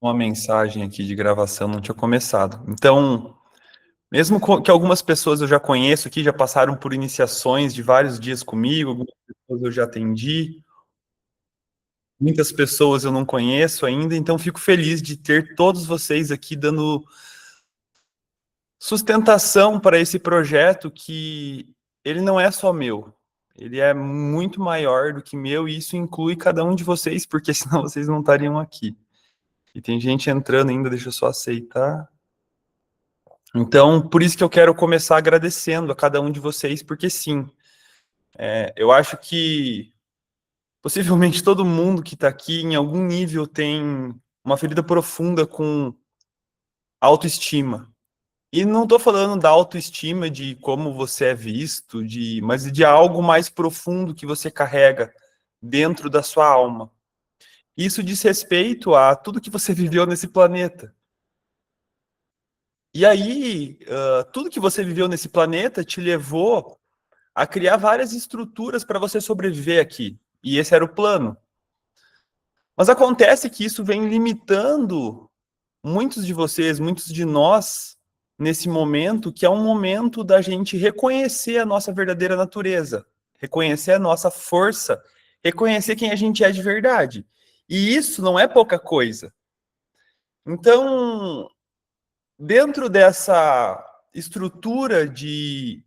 Uma mensagem aqui de gravação, não tinha começado. Então, mesmo que algumas pessoas eu já conheço aqui, já passaram por iniciações de vários dias comigo, algumas pessoas eu já atendi, muitas pessoas eu não conheço ainda, então fico feliz de ter todos vocês aqui dando sustentação para esse projeto que ele não é só meu, ele é muito maior do que meu e isso inclui cada um de vocês, porque senão vocês não estariam aqui. E tem gente entrando ainda, deixa eu só aceitar. Então, por isso que eu quero começar agradecendo a cada um de vocês, porque sim, eu acho que possivelmente todo mundo que está aqui, em algum nível, tem uma ferida profunda com autoestima. E não estou falando da autoestima de como você é visto, mas de algo mais profundo que você carrega dentro da sua alma. Isso diz respeito a tudo que você viveu nesse planeta. E aí, tudo que você viveu nesse planeta te levou a criar várias estruturas para você sobreviver aqui. E esse era o plano. Mas acontece que isso vem limitando muitos de vocês, muitos de nós, nesse momento, que é um momento da gente reconhecer a nossa verdadeira natureza, reconhecer a nossa força, reconhecer quem a gente é de verdade. E isso não é pouca coisa. Então, dentro dessa estrutura de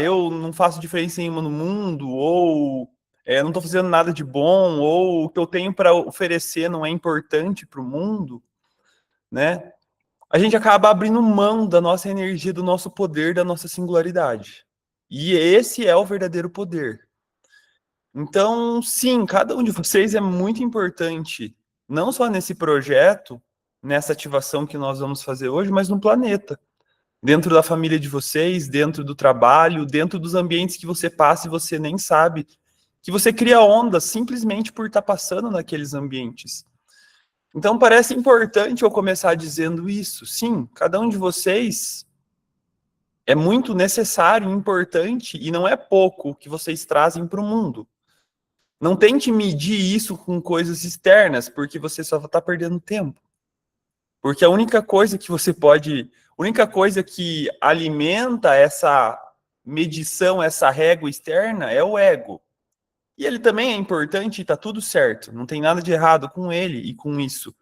eu não faço diferença nenhuma no mundo, ou não estou fazendo nada de bom, ou o que eu tenho para oferecer não é importante para o mundo, né? A gente acaba abrindo mão da nossa energia, do nosso poder, da nossa singularidade. E esse é o verdadeiro poder. Então, sim, cada um de vocês é muito importante, não só nesse projeto, nessa ativação que nós vamos fazer hoje, mas no planeta. Dentro da família de vocês, dentro do trabalho, dentro dos ambientes que você passa e você nem sabe, que você cria ondas simplesmente por estar passando naqueles ambientes. Então parece importante eu começar dizendo isso. Sim, cada um de vocês é muito necessário, importante, e não é pouco o que vocês trazem para o mundo. Não tente medir isso com coisas externas, porque você só está perdendo tempo. Porque a única coisa que você pode, a única coisa que alimenta essa medição, essa régua externa é o ego. E ele também é importante e está tudo certo, não tem nada de errado com ele e com isso.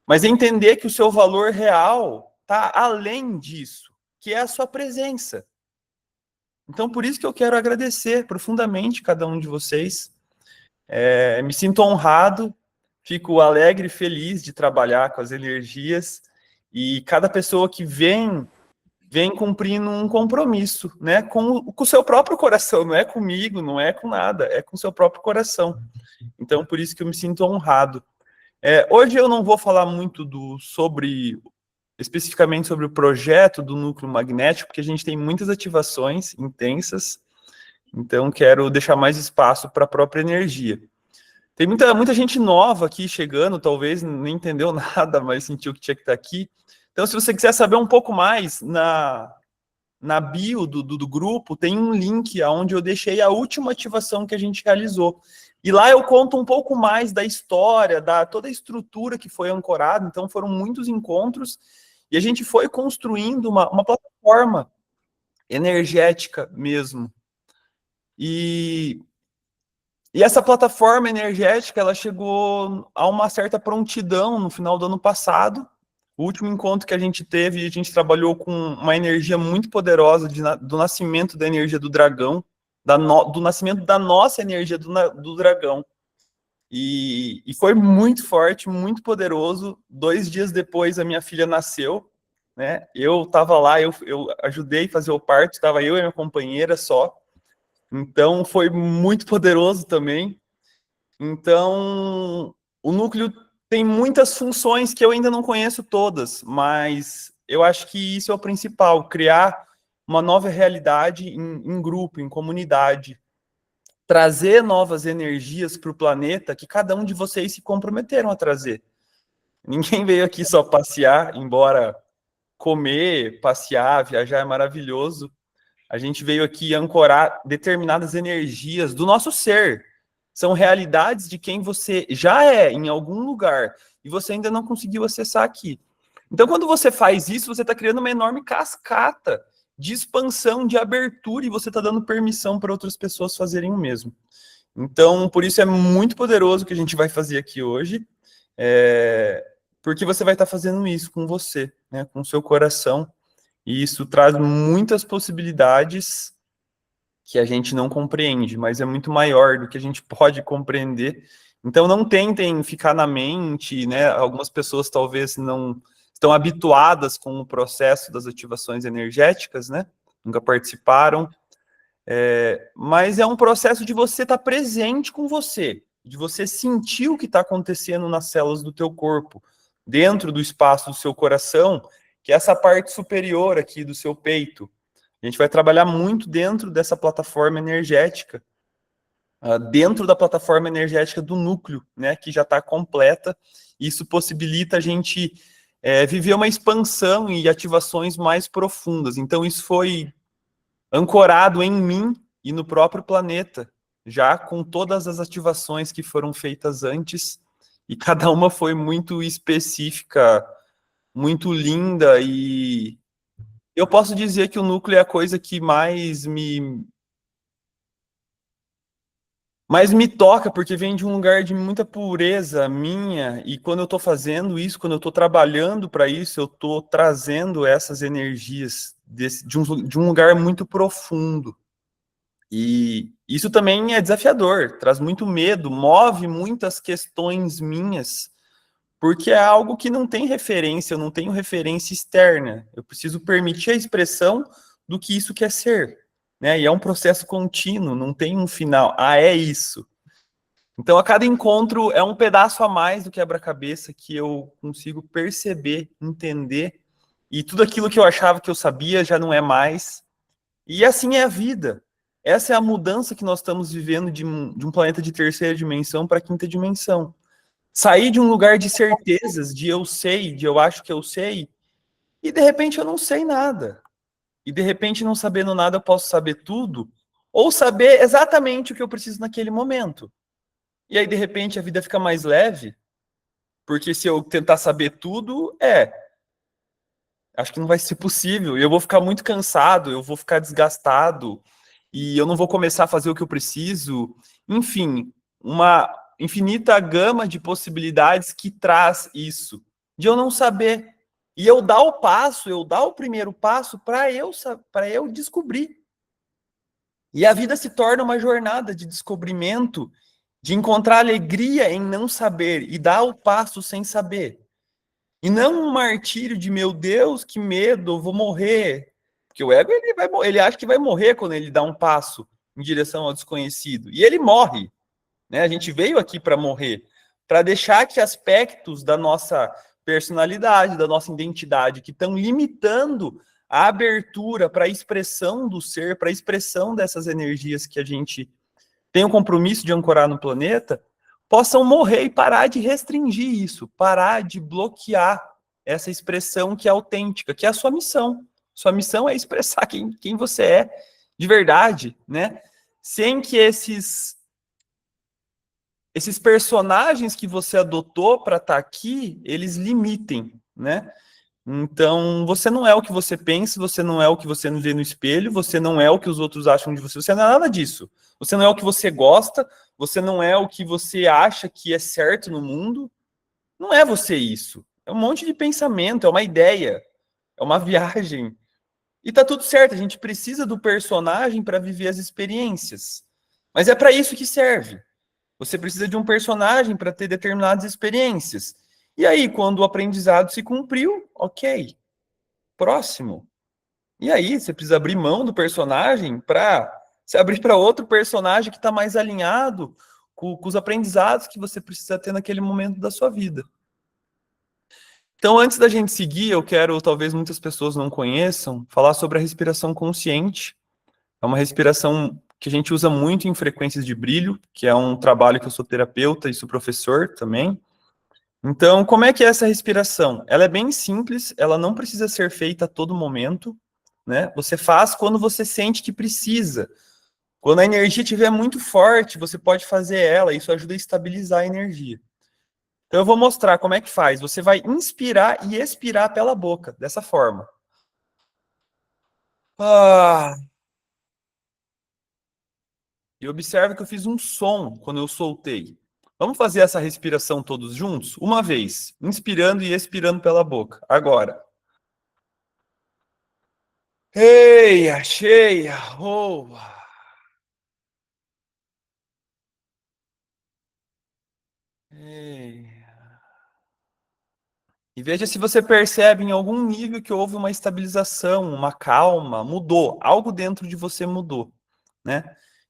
Mas é entender que o seu valor real está além disso, que é a sua presença. Então, por isso que eu quero agradecer profundamente cada um de vocês. Me sinto honrado, fico alegre e feliz de trabalhar com as energias e cada pessoa que vem cumprindo um compromisso, né, com o seu próprio coração, não é comigo, não é com nada, é com o seu próprio coração. Então, por isso que eu me sinto honrado. Hoje eu não vou falar muito especificamente sobre o projeto do núcleo magnético, porque a gente tem muitas ativações intensas, então quero deixar mais espaço para a própria energia. Tem muita gente nova aqui chegando, talvez nem entendeu nada, mas sentiu que tinha que estar aqui. Então, se você quiser saber um pouco mais, na bio do grupo, tem um link onde eu deixei a última ativação que a gente realizou. E lá eu conto um pouco mais da história, da toda a estrutura que foi ancorada. Então, foram muitos encontros e a gente foi construindo uma plataforma energética mesmo. E essa plataforma energética, ela chegou a uma certa prontidão no final do ano passado. O último encontro que a gente teve, a gente trabalhou com uma energia muito poderosa do nascimento da energia do dragão, do nascimento da nossa energia do dragão. E foi muito forte, muito poderoso. 2 dias depois, a minha filha nasceu, né? Eu estava lá, eu ajudei a fazer o parto, estava eu e a minha companheira só. Então, foi muito poderoso também. Então, o núcleo tem muitas funções que eu ainda não conheço todas, mas eu acho que isso é o principal, criar uma nova realidade em grupo, em comunidade, trazer novas energias para o planeta que cada um de vocês se comprometeram a trazer. Ninguém veio aqui só passear, embora comer, passear, viajar é maravilhoso. A gente veio aqui ancorar determinadas energias do nosso ser, São realidades de quem você já é em algum lugar e você ainda não conseguiu acessar aqui. Então, quando você faz isso, você está criando uma enorme cascata de expansão, de abertura, e você está dando permissão para outras pessoas fazerem o mesmo. Então, por isso é muito poderoso o que a gente vai fazer aqui hoje, porque você vai estar fazendo isso com você, né, com o seu coração, e isso traz muitas possibilidades que a gente não compreende, mas é muito maior do que a gente pode compreender. Então, não tentem ficar na mente, né? Algumas pessoas talvez não estão habituadas com o processo das ativações energéticas, né? Nunca participaram. Mas é um processo de você estar presente com você, de você sentir o que está acontecendo nas células do teu corpo, dentro do espaço do seu coração, que é essa parte superior aqui do seu peito. A gente vai trabalhar muito dentro dessa plataforma energética, dentro da plataforma energética do núcleo, né, que já está completa. Isso possibilita a gente viver uma expansão e ativações mais profundas. Então, isso foi ancorado em mim e no próprio planeta, já com todas as ativações que foram feitas antes, e cada uma foi muito específica, muito linda, e eu posso dizer que o núcleo é a coisa que mais me toca, porque vem de um lugar de muita pureza minha, e quando eu estou fazendo isso, quando eu estou trabalhando para isso, eu estou trazendo essas energias de um lugar muito profundo. E isso também é desafiador, traz muito medo, move muitas questões minhas, porque é algo que não tem referência, eu não tenho referência externa. Eu preciso permitir a expressão do que isso quer ser, né? E é um processo contínuo, não tem um final. Ah, é isso. Então, a cada encontro é um pedaço a mais do quebra-cabeça que eu consigo perceber, entender, e tudo aquilo que eu achava que eu sabia já não é mais. E assim é a vida. Essa é a mudança que nós estamos vivendo de um planeta de terceira dimensão para quinta dimensão. Sair de um lugar de certezas, de eu sei, de eu acho que eu sei, e de repente eu não sei nada. E de repente, não sabendo nada, eu posso saber tudo, ou saber exatamente o que eu preciso naquele momento. E aí, de repente, a vida fica mais leve, porque se eu tentar saber tudo, acho que não vai ser possível. Eu vou ficar muito cansado, eu vou ficar desgastado, e eu não vou começar a fazer o que eu preciso. Enfim, uma infinita gama de possibilidades que traz isso, de eu não saber. E eu dar o passo, eu dar o primeiro passo para eu descobrir. E a vida se torna uma jornada de descobrimento, de encontrar alegria em não saber e dar o passo sem saber. E não um martírio de, meu Deus, que medo, eu vou morrer. Porque o ego, ele acha que vai morrer quando ele dá um passo em direção ao desconhecido. E ele morre. Né? A gente veio aqui para morrer, para deixar que aspectos da nossa personalidade, da nossa identidade, que estão limitando a abertura para a expressão do ser, para a expressão dessas energias que a gente tem o compromisso de ancorar no planeta, possam morrer e parar de restringir isso, parar de bloquear essa expressão que é autêntica, que é a sua missão. Sua missão é expressar quem você é de verdade, né? Sem que esses personagens que você adotou para estar aqui, eles limitem, né? Então, você não é o que você pensa, você não é o que você vê no espelho, você não é o que os outros acham de você, você não é nada disso. Você não é o que você gosta, você não é o que você acha que é certo no mundo. Não é você isso. É um monte de pensamento, é uma ideia, é uma viagem. E tá tudo certo, a gente precisa do personagem para viver as experiências. Mas é para isso que serve. Você precisa de um personagem para ter determinadas experiências. E aí, quando o aprendizado se cumpriu, ok, próximo. E aí, você precisa abrir mão do personagem para se abrir para outro personagem que está mais alinhado com os aprendizados que você precisa ter naquele momento da sua vida. Então, antes da gente seguir, eu quero, talvez muitas pessoas não conheçam, falar sobre a respiração consciente. É uma respiração que a gente usa muito em frequências de brilho, que é um trabalho que eu sou terapeuta e sou professor também. Então, como é que é essa respiração? Ela é bem simples, ela não precisa ser feita a todo momento, né? Você faz quando você sente que precisa. Quando a energia estiver muito forte, você pode fazer ela, isso ajuda a estabilizar a energia. Então eu vou mostrar como é que faz. Você vai inspirar e expirar pela boca, dessa forma. Ah. E observe que eu fiz um som quando eu soltei. Vamos fazer essa respiração todos juntos? Uma vez, inspirando e expirando pela boca. Agora. Eia, cheia, roa. Eia. E veja se você percebe em algum nível que houve uma estabilização, uma calma, mudou. Algo dentro de você mudou, né?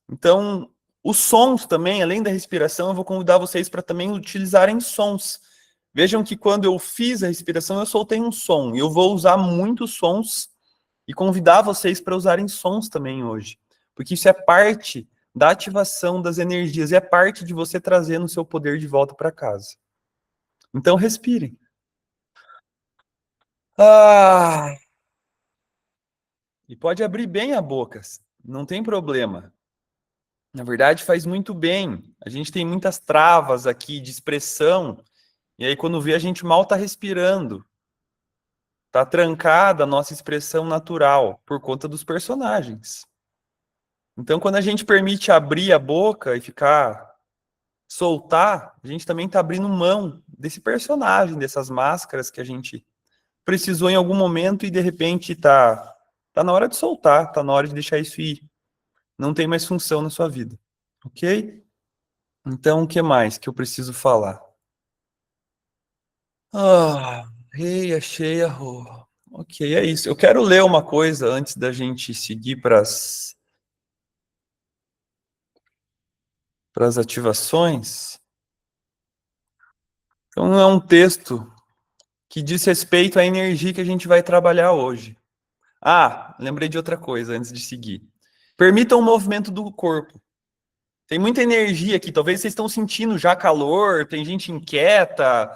Então, os sons também, além da respiração, eu vou convidar vocês para também utilizarem sons. Vejam que quando eu fiz a respiração, eu soltei um som. E eu vou usar muitos sons e convidar vocês para usarem sons também hoje. Porque isso é parte da ativação das energias e é parte de você trazendo o seu poder de volta para casa. Então, respirem. Ah, e pode abrir bem a boca, não tem problema. Na verdade, faz muito bem. A gente tem muitas travas aqui de expressão, e aí quando vê, a gente mal está respirando. Está trancada a nossa expressão natural por conta dos personagens. Então, quando a gente permite abrir a boca e ficar soltar, a gente também está abrindo mão desse personagem, dessas máscaras que a gente precisou em algum momento e de repente tá na hora de soltar, tá na hora de deixar isso ir. Não tem mais função na sua vida, ok? Então, o que mais que eu preciso falar? Ah, rei, achei a rua. Ok, é isso. Eu quero ler uma coisa antes da gente seguir para as ativações. Então, é um texto que diz respeito à energia que a gente vai trabalhar hoje. Ah, lembrei de outra coisa antes de seguir. Permita o movimento do corpo. Tem muita energia aqui, talvez vocês estão sentindo já calor, tem gente inquieta,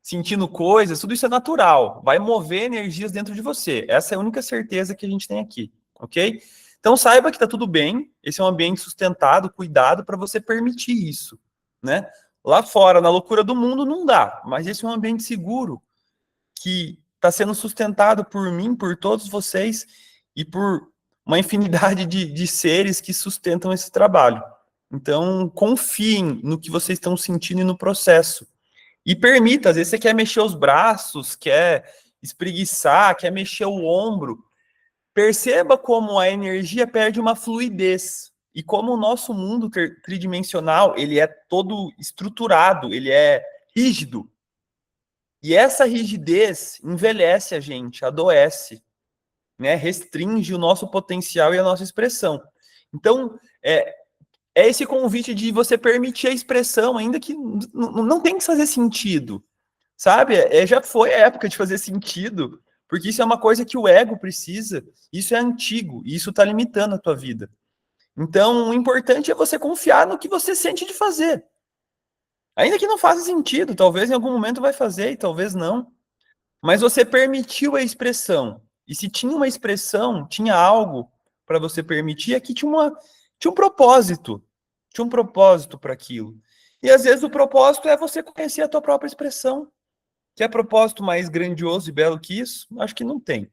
sentindo coisas, tudo isso é natural, vai mover energias dentro de você. Essa é a única certeza que a gente tem aqui, ok? Então saiba que está tudo bem, esse é um ambiente sustentado, cuidado para você permitir isso, né? Lá fora, na loucura do mundo, não dá, mas esse é um ambiente seguro, que está sendo sustentado por mim, por todos vocês e por uma infinidade de seres que sustentam esse trabalho. Então, confiem no que vocês estão sentindo e no processo. E permita, às vezes você quer mexer os braços, quer espreguiçar, quer mexer o ombro. Perceba como a energia perde uma fluidez. E como o nosso mundo tridimensional, ele é todo estruturado, ele é rígido. E essa rigidez envelhece a gente, adoece, né? Restringe o nosso potencial e a nossa expressão. Então, é esse convite de você permitir a expressão, ainda que não tem que fazer sentido, sabe? Já foi a época de fazer sentido, porque isso é uma coisa que o ego precisa, isso é antigo, e isso está limitando a tua vida. Então, o importante é você confiar no que você sente de fazer. Ainda que não faça sentido, talvez em algum momento vai fazer e talvez não. Mas você permitiu a expressão. E se tinha uma expressão, tinha algo para você permitir, aqui tinha um propósito. Tinha um propósito para aquilo. E às vezes o propósito é você conhecer a tua própria expressão. Que é propósito mais grandioso e belo que isso? Acho que não tem.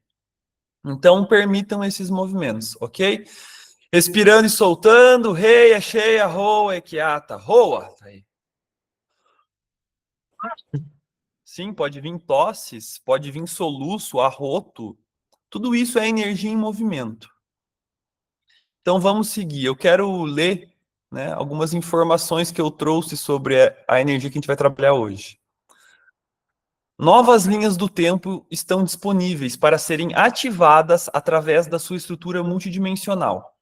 Então permitam esses movimentos, ok? Respirando e soltando, reia, cheia, roa, equiata, roa. Aí. Sim, pode vir tosses, pode vir soluço, arroto. Tudo isso é energia em movimento. Então vamos seguir. Eu quero ler, né, algumas informações que eu trouxe sobre a energia que a gente vai trabalhar hoje. Novas linhas do tempo estão disponíveis para serem ativadas através da sua estrutura multidimensional.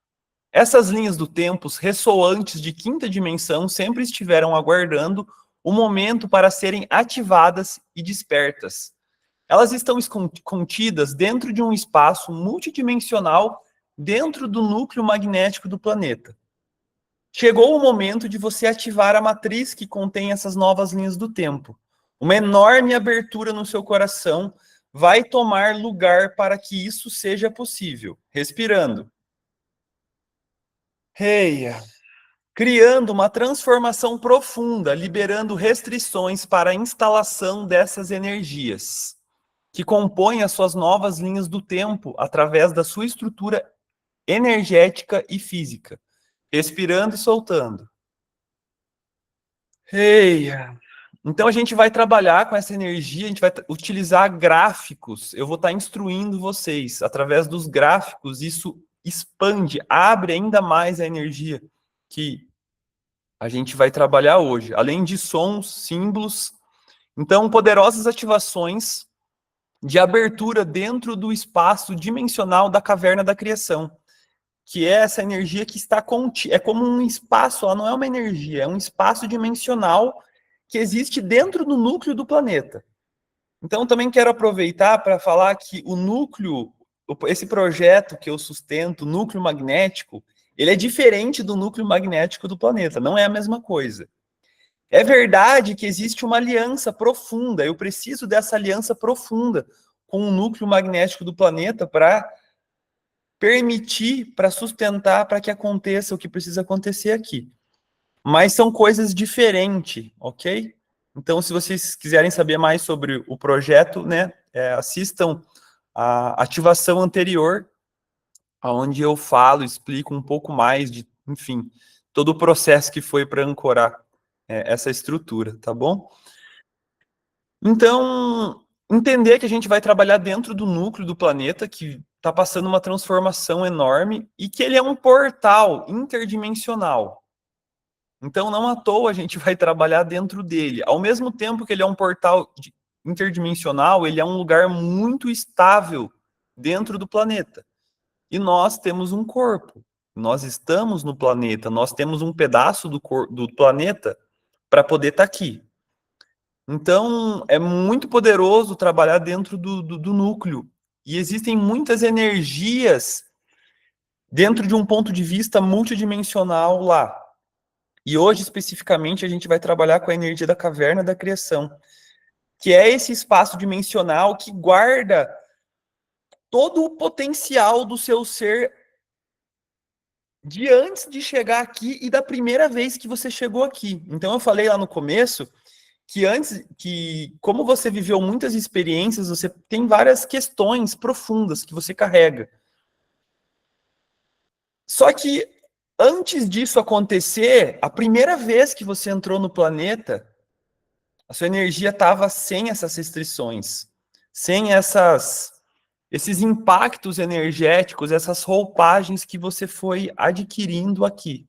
Essas linhas do tempo ressoantes de quinta dimensão sempre estiveram aguardando o momento para serem ativadas e despertas. Elas estão contidas dentro de um espaço multidimensional dentro do núcleo magnético do planeta. Chegou o momento de você ativar a matriz que contém essas novas linhas do tempo. Uma enorme abertura no seu coração vai tomar lugar para que isso seja possível. Respirando. Reia, criando uma transformação profunda, liberando restrições para a instalação dessas energias, que compõem as suas novas linhas do tempo através da sua estrutura energética e física, respirando e soltando. Reia. Então a gente vai trabalhar com essa energia, a gente vai utilizar gráficos. Eu vou estar instruindo vocês através dos gráficos. Isso expande, abre ainda mais a energia que a gente vai trabalhar hoje, além de sons, símbolos. Então, poderosas ativações de abertura dentro do espaço dimensional da caverna da criação, que é essa energia que está contida, é como um espaço, ela não é uma energia, é um espaço dimensional que existe dentro do núcleo do planeta. Então, também quero aproveitar para falar que o núcleo, esse projeto que eu sustento, o núcleo magnético, ele é diferente do núcleo magnético do planeta, não é a mesma coisa. É verdade que existe uma aliança profunda, eu preciso dessa aliança profunda com o núcleo magnético do planeta para permitir, para sustentar, para que aconteça o que precisa acontecer aqui. Mas são coisas diferentes, ok? Então, se vocês quiserem saber mais sobre o projeto, né, assistam a ativação anterior, onde eu falo, explico um pouco mais de, enfim, todo o processo que foi para ancorar essa estrutura, tá bom? Então, entender que a gente vai trabalhar dentro do núcleo do planeta, que está passando uma transformação enorme, e que ele é um portal interdimensional. Então, não à toa a gente vai trabalhar dentro dele. Ao mesmo tempo que ele é um portal interdimensional, ele é um lugar muito estável dentro do planeta. E nós temos um corpo. Nós estamos no planeta, nós temos um pedaço do planeta para poder estar aqui. Então, é muito poderoso trabalhar dentro do núcleo. E existem muitas energias dentro de um ponto de vista multidimensional lá. E hoje, especificamente, a gente vai trabalhar com a energia da caverna da criação, que é esse espaço dimensional que guarda todo o potencial do seu ser de antes de chegar aqui e da primeira vez que você chegou aqui. Então, eu falei lá no começo que antes, que como você viveu muitas experiências, você tem várias questões profundas que você carrega. Só que antes disso acontecer, a primeira vez que você entrou no planeta, a sua energia estava sem essas restrições, sem esses impactos energéticos, essas roupagens que você foi adquirindo aqui.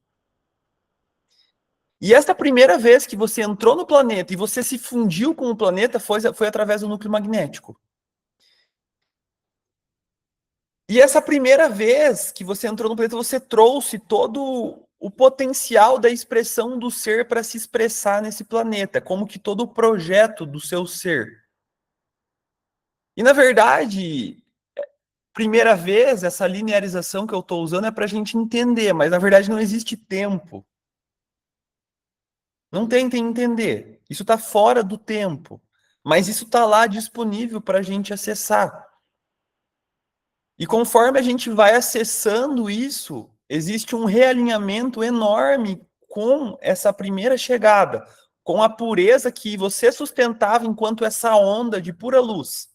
E essa primeira vez que você entrou no planeta e você se fundiu com o planeta foi através do núcleo magnético. E essa primeira vez que você entrou no planeta, você trouxe todo o potencial da expressão do ser para se expressar nesse planeta, como que todo o projeto do seu ser. E, na verdade, primeira vez, essa linearização que eu estou usando é para a gente entender, mas, na verdade, não existe tempo. Não tentem entender. Isso está fora do tempo. Mas isso está lá disponível para a gente acessar. E conforme a gente vai acessando isso, existe um realinhamento enorme com essa primeira chegada, com a pureza que você sustentava enquanto essa onda de pura luz,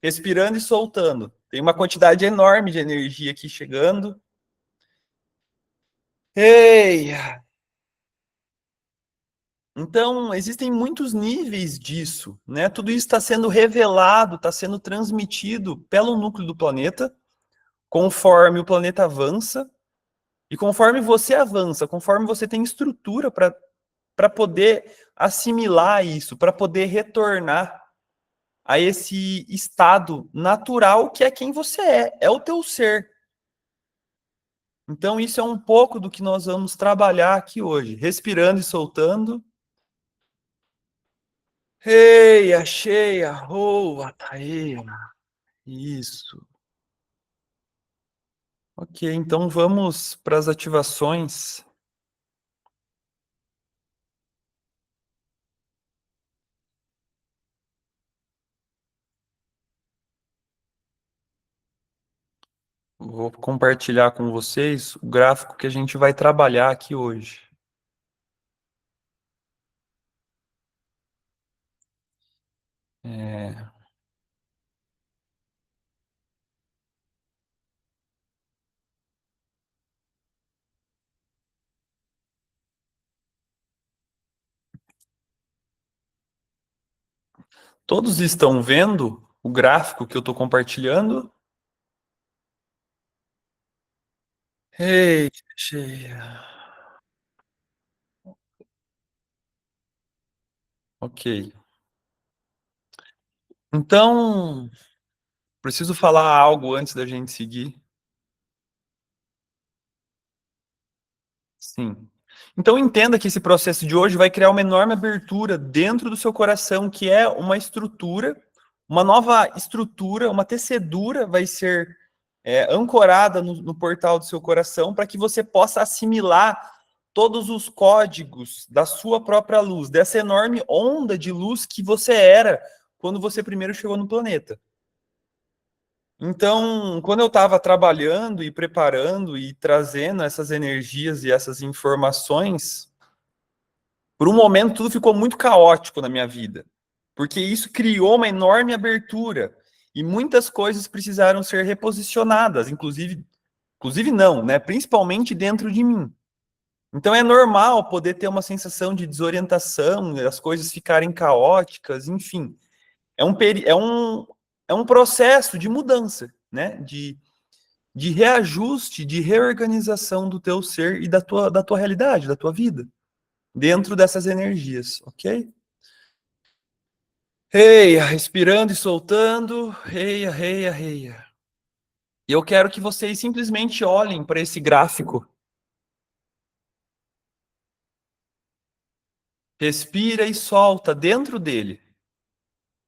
respirando e soltando. Tem uma quantidade enorme de energia aqui chegando. Ei! Então, existem muitos níveis disso, né? Tudo isso está sendo revelado, está sendo transmitido pelo núcleo do planeta, conforme o planeta avança. E conforme você avança, conforme você tem estrutura para poder assimilar isso, para poder retornar a esse estado natural que é quem você é o teu ser. Então, isso é um pouco do que nós vamos trabalhar aqui hoje, respirando e soltando. Ei, achei, arroa, tá aí. Isso. Ok, então vamos para as ativações. Vou compartilhar com vocês o gráfico que a gente vai trabalhar aqui hoje. Todos estão vendo o gráfico que eu estou compartilhando? Ei, cheia. Ok. Então, preciso falar algo antes da gente seguir. Sim. Então entenda que esse processo de hoje vai criar uma enorme abertura dentro do seu coração, que é uma estrutura, uma nova estrutura, uma tecedura vai ser ancorada no portal do seu coração para que você possa assimilar todos os códigos da sua própria luz, dessa enorme onda de luz que você era quando você primeiro chegou no planeta. Então, quando eu estava trabalhando e preparando e trazendo essas energias e essas informações, por um momento tudo ficou muito caótico na minha vida, porque isso criou uma enorme abertura e muitas coisas precisaram ser reposicionadas, inclusive não, né? Principalmente dentro de mim. Então é normal poder ter uma sensação de desorientação, as coisas ficarem caóticas, enfim. É um, é um processo de mudança, né? De reajuste, de reorganização do teu ser e da tua realidade, da tua vida, dentro dessas energias, ok? Reia, respirando e soltando, reia, reia, reia. E eu quero que vocês simplesmente olhem para esse gráfico. Respira e solta dentro dele.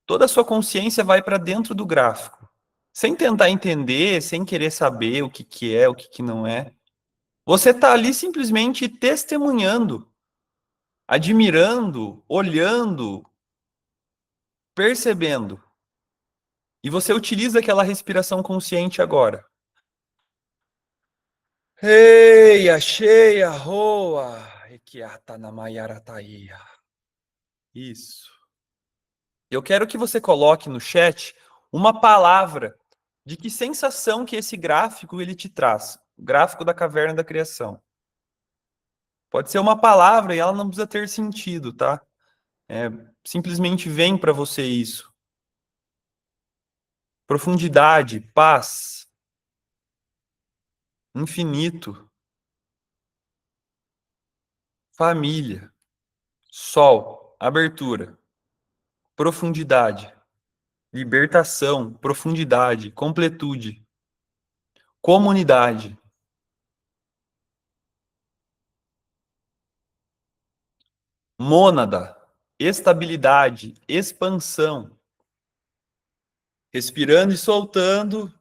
Toda a sua consciência vai para dentro do gráfico. Sem tentar entender, sem querer saber o que é, o que não é. Você está ali simplesmente testemunhando, admirando, olhando, percebendo. E você utiliza aquela respiração consciente agora. Reia, cheia, roa. Ekiata namayarataia. Isso. Eu quero que você coloque no chat uma palavra de que sensação que esse gráfico ele te traz. O gráfico da caverna da criação. Pode ser uma palavra e ela não precisa ter sentido, tá? Simplesmente vem para você isso. Profundidade, paz, infinito, família, sol, abertura, profundidade, libertação, profundidade, completude, comunidade, mônada, estabilidade, expansão, respirando e soltando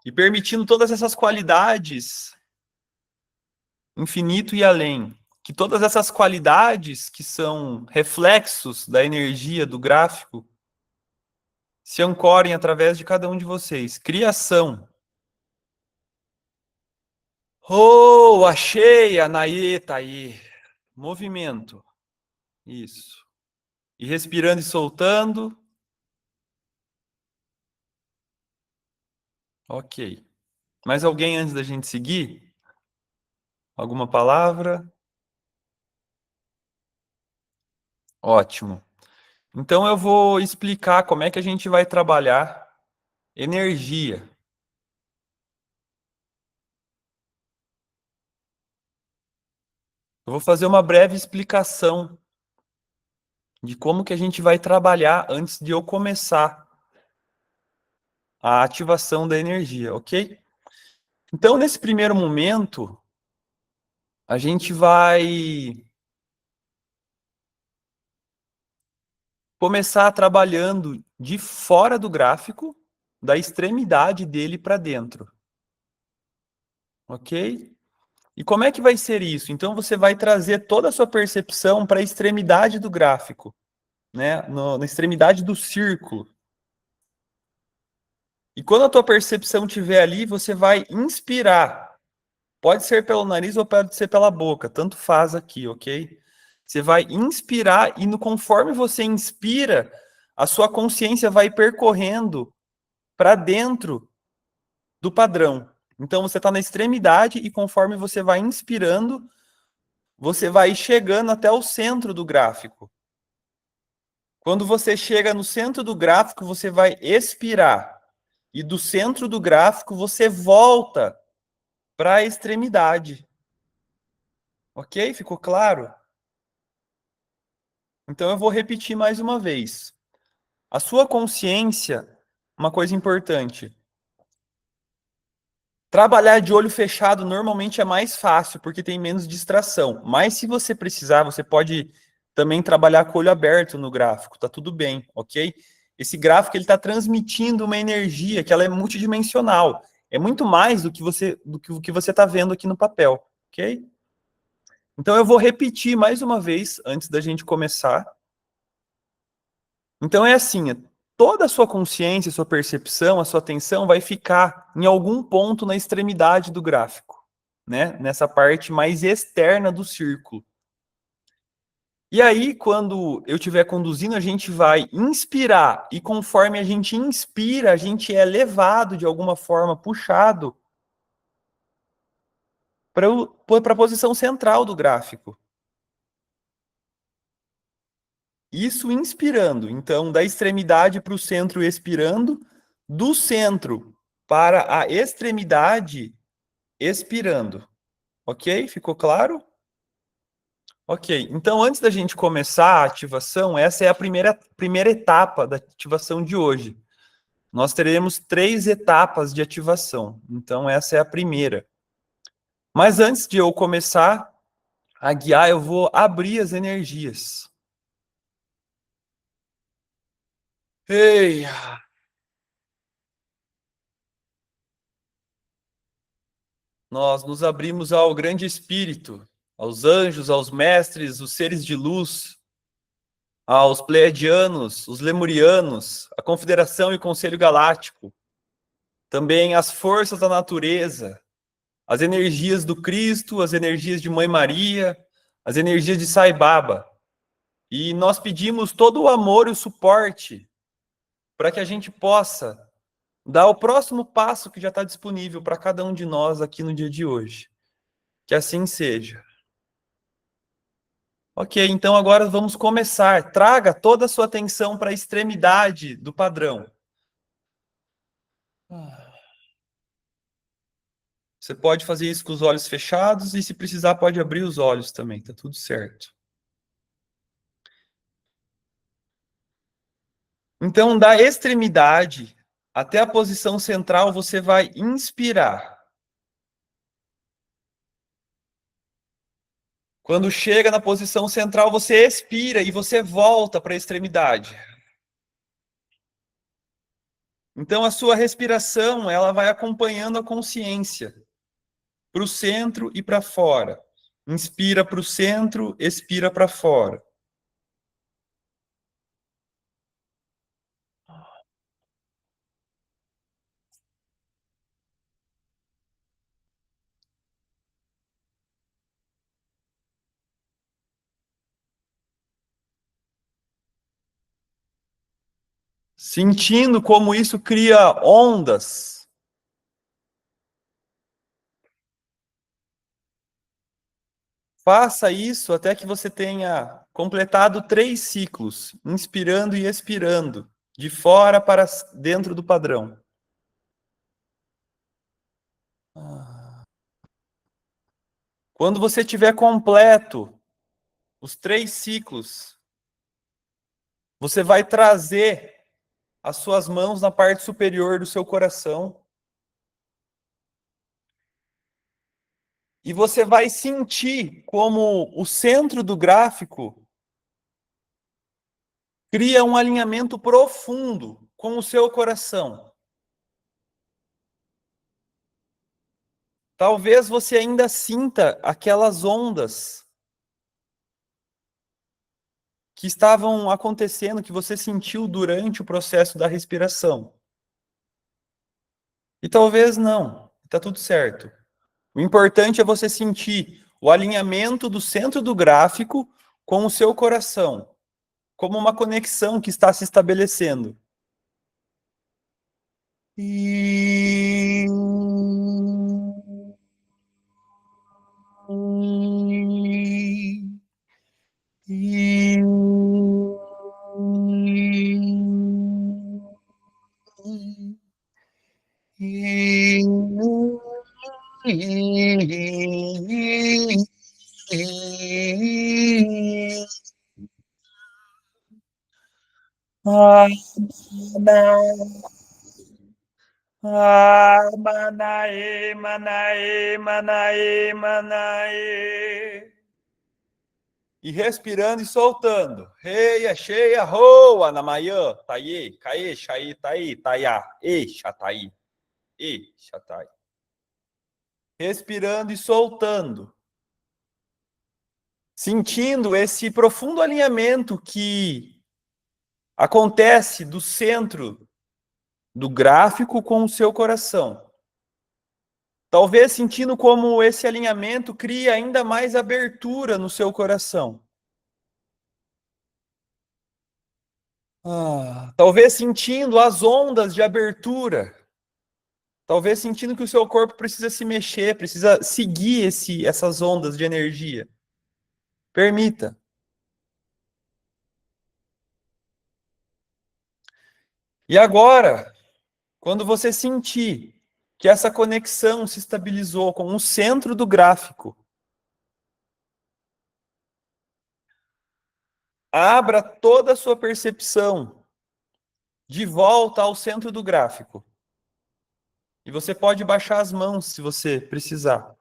e permitindo todas essas qualidades, infinito e além. Que todas essas qualidades que são reflexos da energia do gráfico se ancorem através de cada um de vocês. Criação. Oh, achei, Anaí, tá aí. Movimento. Isso. E respirando e soltando. Ok. Mais alguém antes da gente seguir? Alguma palavra? Ótimo. Então eu vou explicar como é que a gente vai trabalhar energia. Eu vou fazer uma breve explicação de como que a gente vai trabalhar antes de eu começar a ativação da energia, ok? Então, nesse primeiro momento, a gente vai começar trabalhando de fora do gráfico, da extremidade dele para dentro, ok? E como é que vai ser isso? Então, você vai trazer toda a sua percepção para a extremidade do gráfico, né? Na extremidade do círculo. E quando a tua percepção estiver ali, você vai inspirar. Pode ser pelo nariz ou pode ser pela boca, tanto faz aqui, ok? Você vai inspirar e conforme você inspira, a sua consciência vai percorrendo para dentro do padrão. Então você está na extremidade e conforme você vai inspirando, você vai chegando até o centro do gráfico. Quando você chega no centro do gráfico, você vai expirar. E do centro do gráfico, você volta para a extremidade. Ok? Ficou claro? Então eu vou repetir mais uma vez. A sua consciência, uma coisa importante. Trabalhar de olho fechado normalmente é mais fácil, porque tem menos distração. Mas se você precisar, você pode também trabalhar com o olho aberto no gráfico, tá tudo bem, ok? Esse gráfico ele está transmitindo uma energia que ela é multidimensional. É muito mais do que o que você está vendo aqui no papel, ok? Então eu vou repetir mais uma vez antes da gente começar. Então é assim, toda a sua consciência, a sua percepção, a sua atenção vai ficar em algum ponto na extremidade do gráfico, né? Nessa parte mais externa do círculo. E aí, quando eu estiver conduzindo, a gente vai inspirar, e conforme a gente inspira, a gente é levado de alguma forma, puxado para a posição central do gráfico. Isso inspirando. Então, da extremidade para o centro expirando, do centro para a extremidade expirando. Ok? Ficou claro? Ok. Então, antes da gente começar a ativação, essa é a primeira etapa da ativação de hoje. Nós teremos 3 etapas de ativação. Então, essa é a primeira. Mas antes de eu começar a guiar, eu vou abrir as energias. Ei! Nós nos abrimos ao grande espírito, aos anjos, aos mestres, os seres de luz, aos pleiadianos, os lemurianos, a Confederação e o Conselho Galáctico, também as forças da natureza, as energias do Cristo, as energias de Mãe Maria, as energias de Sai Baba. E nós pedimos todo o amor e o suporte para que a gente possa dar o próximo passo que já está disponível para cada um de nós aqui no dia de hoje. Que assim seja. Ok, então agora vamos começar. Traga toda a sua atenção para a extremidade do padrão. Você pode fazer isso com os olhos fechados e, se precisar, pode abrir os olhos também, tá tudo certo. Então, da extremidade até a posição central, você vai inspirar. Quando chega na posição central, você expira e você volta para a extremidade. Então, a sua respiração, ela vai acompanhando a consciência para o centro e para fora. Inspira para o centro, expira para fora. Sentindo como isso cria ondas. Faça isso até que você tenha completado 3 ciclos, inspirando e expirando, de fora para dentro do padrão. Quando você tiver completo os 3 ciclos, você vai trazer as suas mãos na parte superior do seu coração e você vai sentir como o centro do gráfico cria um alinhamento profundo com o seu coração. Talvez você ainda sinta aquelas ondas que estavam acontecendo, que você sentiu durante o processo da respiração. E talvez não. Tá tudo certo. O importante é você sentir o alinhamento do centro do gráfico com o seu coração, como uma conexão que está se estabelecendo. E... Manaê, manaê, manaê, manaê. E respirando e soltando. Reia, cheia, roa, na manhã. Taiê, caê, xaí, taí, taiá. E, xataí. E, xatai. Respirando e soltando. Sentindo esse profundo alinhamento que acontece do centro do gráfico com o seu coração. Talvez sentindo como esse alinhamento cria ainda mais abertura no seu coração. Talvez sentindo as ondas de abertura. Talvez sentindo que o seu corpo precisa se mexer, precisa seguir essas ondas de energia. Permita. E agora, quando você sentir que essa conexão se estabilizou com o centro do gráfico, abra toda a sua percepção de volta ao centro do gráfico. E você pode baixar as mãos se você precisar.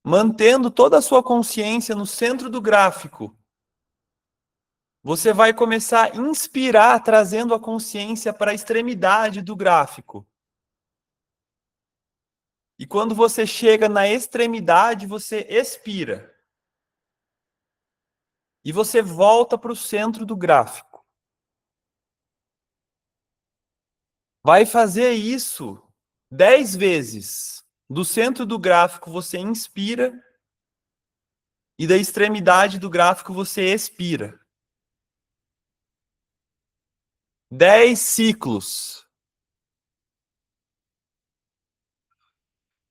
Mantendo toda a sua consciência no centro do gráfico, você vai começar a inspirar, trazendo a consciência para a extremidade do gráfico. E quando você chega na extremidade, você expira. E você volta para o centro do gráfico. Vai fazer isso 10 vezes. Do centro do gráfico você inspira e da extremidade do gráfico você expira. 10 ciclos.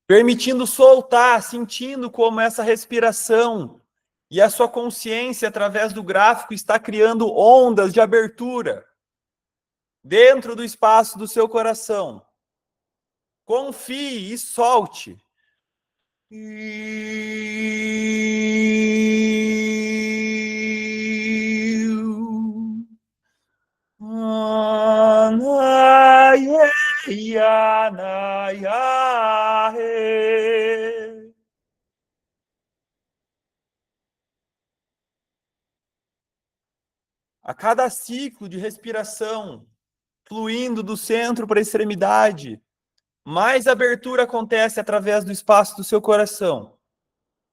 Permitindo soltar, sentindo como essa respiração e a sua consciência através do gráfico está criando ondas de abertura dentro do espaço do seu coração. Confie e solte. A cada ciclo de respiração, fluindo do centro para a extremidade, mais abertura acontece através do espaço do seu coração.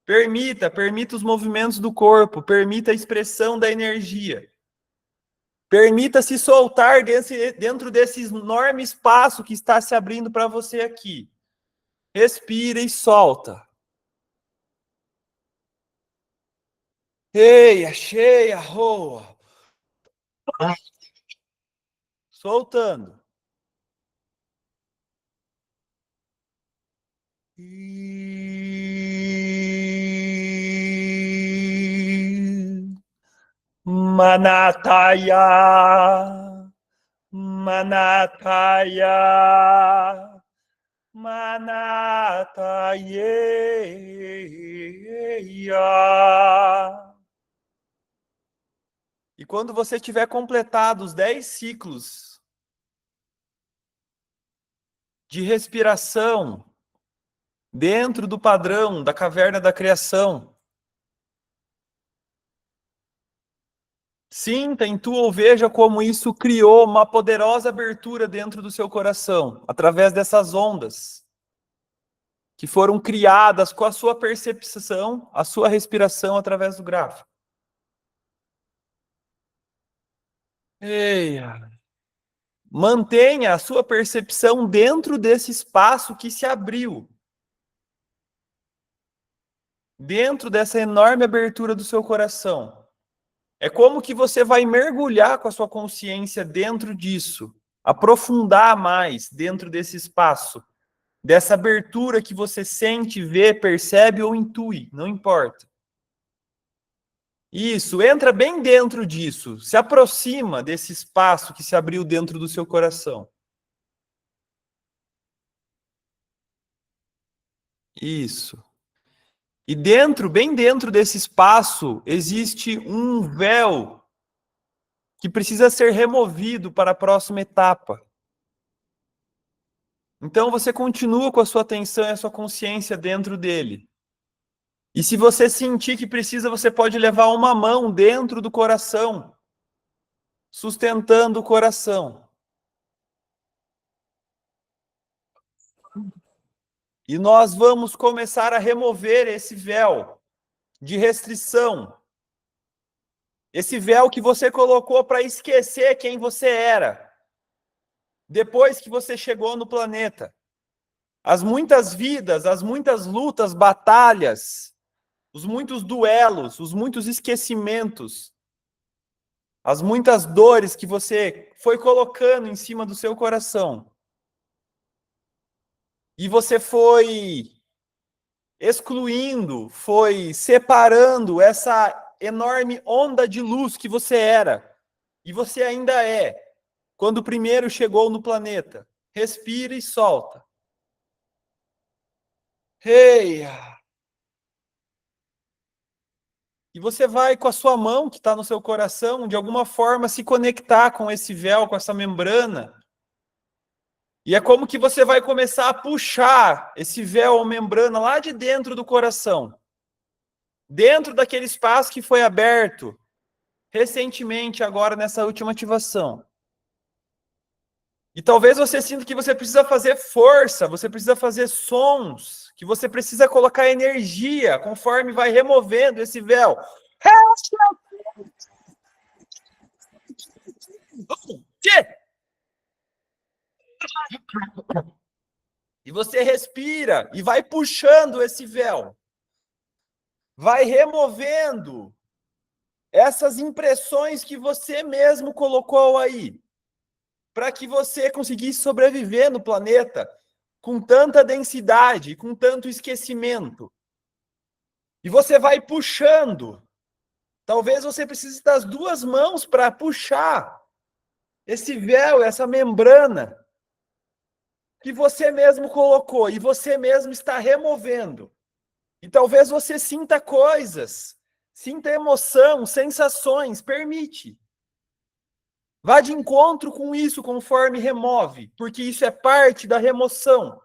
Permita os movimentos do corpo, permita a expressão da energia. Permita se soltar dentro desse enorme espaço que está se abrindo para você aqui. Respira e solta. Eia, cheia, roa. Soltando. Manataya, Manataya, Manataya. E quando você tiver completado os 10 ciclos de respiração dentro do padrão da caverna da criação, sinta, intua ou veja como isso criou uma poderosa abertura dentro do seu coração, através dessas ondas que foram criadas com a sua percepção, a sua respiração através do gráfico. Eia. Mantenha a sua percepção dentro desse espaço que se abriu. Dentro dessa enorme abertura do seu coração. É como que você vai mergulhar com a sua consciência dentro disso. Aprofundar mais dentro desse espaço. Dessa abertura que você sente, vê, percebe ou intui. Não importa. Isso, entra bem dentro disso. Se aproxima desse espaço que se abriu dentro do seu coração. Isso. E dentro, bem dentro desse espaço, existe um véu que precisa ser removido para a próxima etapa. Então você continua com a sua atenção e a sua consciência dentro dele. E se você sentir que precisa, você pode levar uma mão dentro do coração, sustentando o coração. E nós vamos começar a remover esse véu de restrição. Esse véu que você colocou para esquecer quem você era. Depois que você chegou no planeta. As muitas vidas, as muitas lutas, batalhas, os muitos duelos, os muitos esquecimentos, as muitas dores que você foi colocando em cima do seu coração. E você foi excluindo, foi separando essa enorme onda de luz que você era. E você ainda é, quando primeiro chegou no planeta. Respira e solta. Reia. E você vai com a sua mão, que está no seu coração, de alguma forma se conectar com esse véu, com essa membrana. E é como que você vai começar a puxar esse véu ou membrana lá de dentro do coração. Dentro daquele espaço que foi aberto recentemente, agora nessa última ativação. E talvez você sinta que você precisa fazer força, você precisa fazer sons, que você precisa colocar energia conforme vai removendo esse véu. E você respira e vai puxando esse véu. Vai removendo essas impressões que você mesmo colocou aí, para que você conseguisse sobreviver no planeta com tanta densidade, com tanto esquecimento. E você vai puxando. Talvez você precise das duas mãos para puxar esse véu, essa membrana que você mesmo colocou e você mesmo está removendo. E talvez você sinta coisas, sinta emoção, sensações, permite. Vá de encontro com isso conforme remove, porque isso é parte da remoção.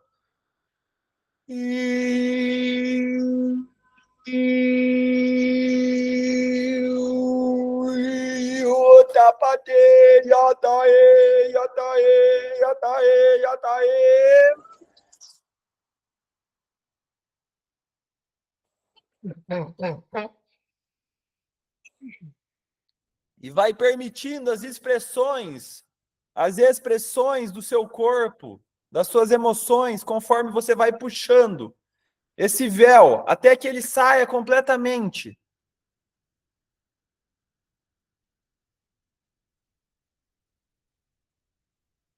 E vai permitindo as expressões do seu corpo, das suas emoções, conforme você vai puxando esse véu, até que ele saia completamente.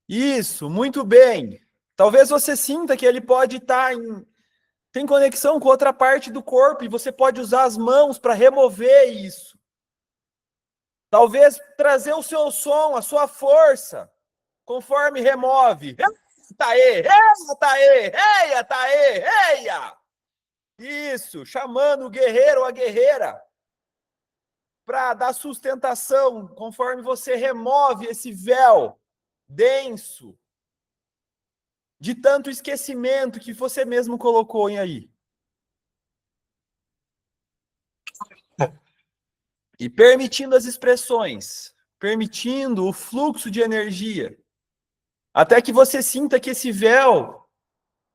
Isso, muito bem. Talvez você sinta que ele pode estar tem conexão com outra parte do corpo e você pode usar as mãos para remover isso. Talvez trazer o seu som, a sua força, conforme remove. Taê, taê, eia, taê, eia! Isso, chamando o guerreiro ou a guerreira para dar sustentação, conforme você remove esse véu denso de tanto esquecimento que você mesmo colocou aí. E permitindo as expressões, permitindo o fluxo de energia, até que você sinta que esse véu,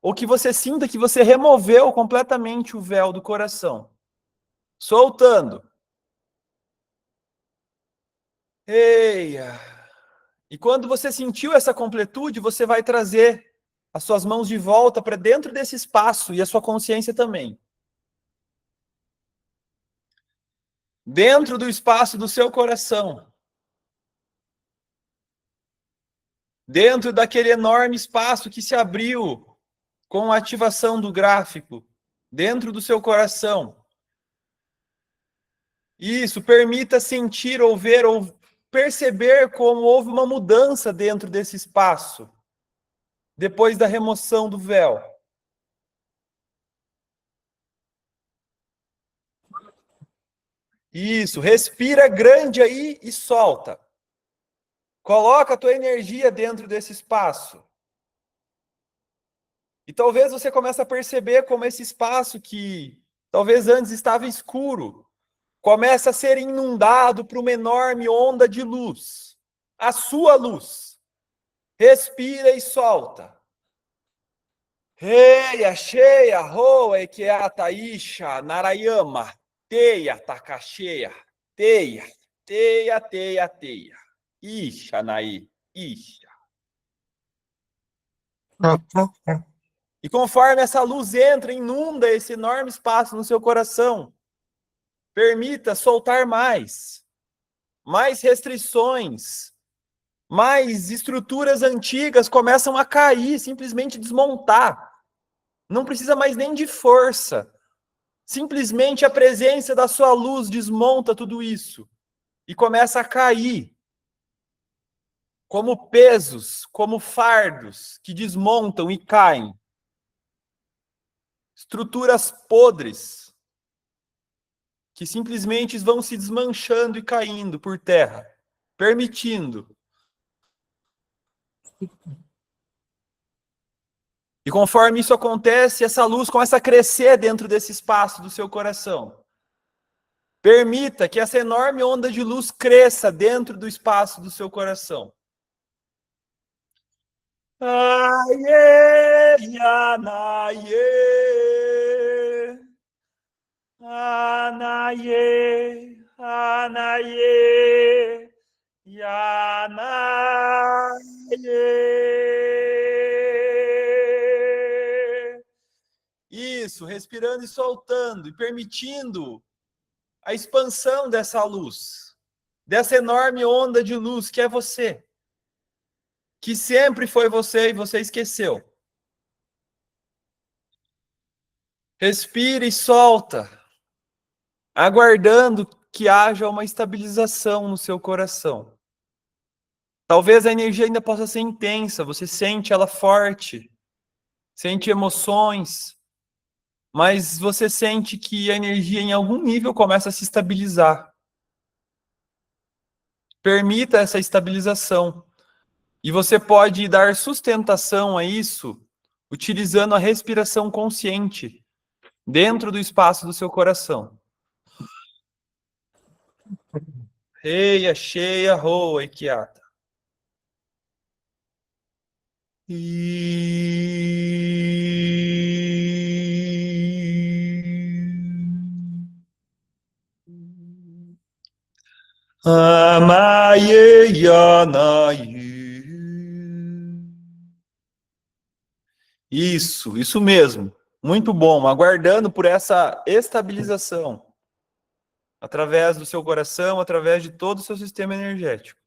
ou que você sinta que você removeu completamente o véu do coração. Soltando. Eia. E quando você sentiu essa completude, você vai trazer as suas mãos de volta para dentro desse espaço e a sua consciência também. Dentro do espaço do seu coração. Dentro daquele enorme espaço que se abriu com a ativação do gráfico. Dentro do seu coração. Isso, permita sentir ou ver ou perceber como houve uma mudança dentro desse espaço. Depois da remoção do véu. Isso, respira grande aí e solta. Coloca a tua energia dentro desse espaço. E talvez você comece a perceber como esse espaço que talvez antes estava escuro, começa a ser inundado por uma enorme onda de luz. A sua luz. Respira e solta. Reia, cheia, roa, ekeata, isha, narayama, teia, takacheia, teia, teia, teia, teia. Isha, naí, isha. E conforme essa luz entra, inunda esse enorme espaço no seu coração, permita soltar mais restrições, mais estruturas antigas começam a cair, simplesmente desmontar. Não precisa mais nem de força. Simplesmente a presença da sua luz desmonta tudo isso e começa a cair como pesos, como fardos que desmontam e caem. Estruturas podres que simplesmente vão se desmanchando e caindo por terra, permitindo. E conforme isso acontece, essa luz começa a crescer dentro desse espaço do seu coração. Permita que essa enorme onda de luz cresça dentro do espaço do seu coração. Aie, yanaie, anaie, anaie, yanaie. Isso, respirando e soltando e permitindo a expansão dessa luz, dessa enorme onda de luz que é você, que sempre foi você e você esqueceu. Respira e solta, aguardando que haja uma estabilização no seu coração. Talvez a energia ainda possa ser intensa, você sente ela forte, sente emoções, mas você sente que a energia em algum nível começa a se estabilizar. Permita essa estabilização. E você pode dar sustentação a isso utilizando a respiração consciente dentro do espaço do seu coração. Reia, cheia, roa, equiata. Amaye yanaye. Isso mesmo. Muito bom. Aguardando por essa estabilização através do seu coração, através de todo o seu sistema energético.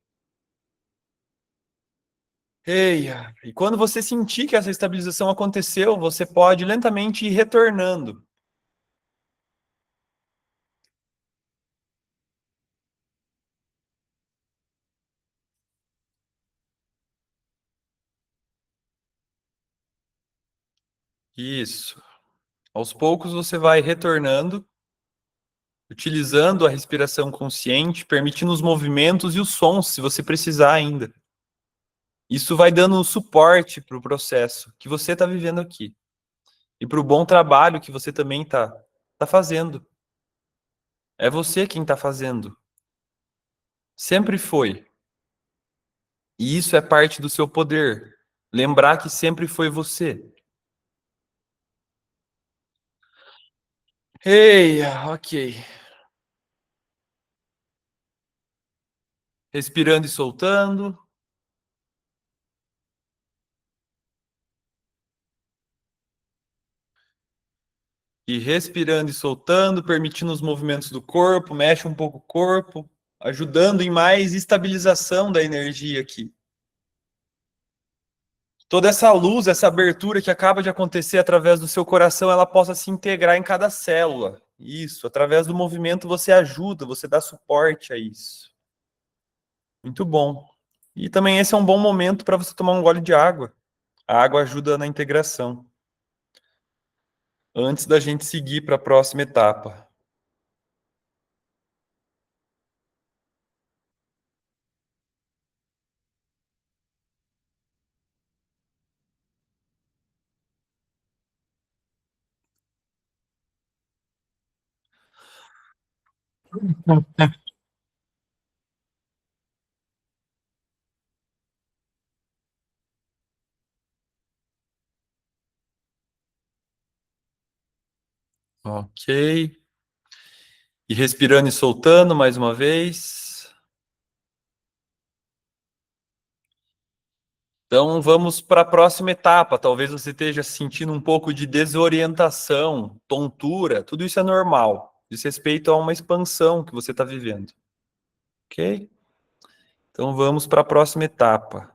Eia. E quando você sentir que essa estabilização aconteceu, você pode lentamente ir retornando. Isso. Aos poucos você vai retornando, utilizando a respiração consciente, permitindo os movimentos e os sons, se você precisar ainda. Isso vai dando suporte para o processo que você está vivendo aqui. E para o bom trabalho que você também está fazendo. É você quem está fazendo. Sempre foi. E isso é parte do seu poder. Lembrar que sempre foi você. Eia, ok. Respirando e soltando. E respirando e soltando, permitindo os movimentos do corpo, mexe um pouco o corpo, ajudando em mais estabilização da energia aqui. Toda essa luz, essa abertura que acaba de acontecer através do seu coração, ela possa se integrar em cada célula. Isso, através do movimento você ajuda, você dá suporte a isso. Muito bom. E também esse é um bom momento para você tomar um gole de água. A água ajuda na integração. Antes da gente seguir para a próxima etapa. Ok. E respirando e soltando mais uma vez. Então vamos para a próxima etapa. Talvez você esteja sentindo um pouco de desorientação, tontura. Tudo isso é normal. Diz respeito a uma expansão que você está vivendo. Ok? Então vamos para a próxima etapa.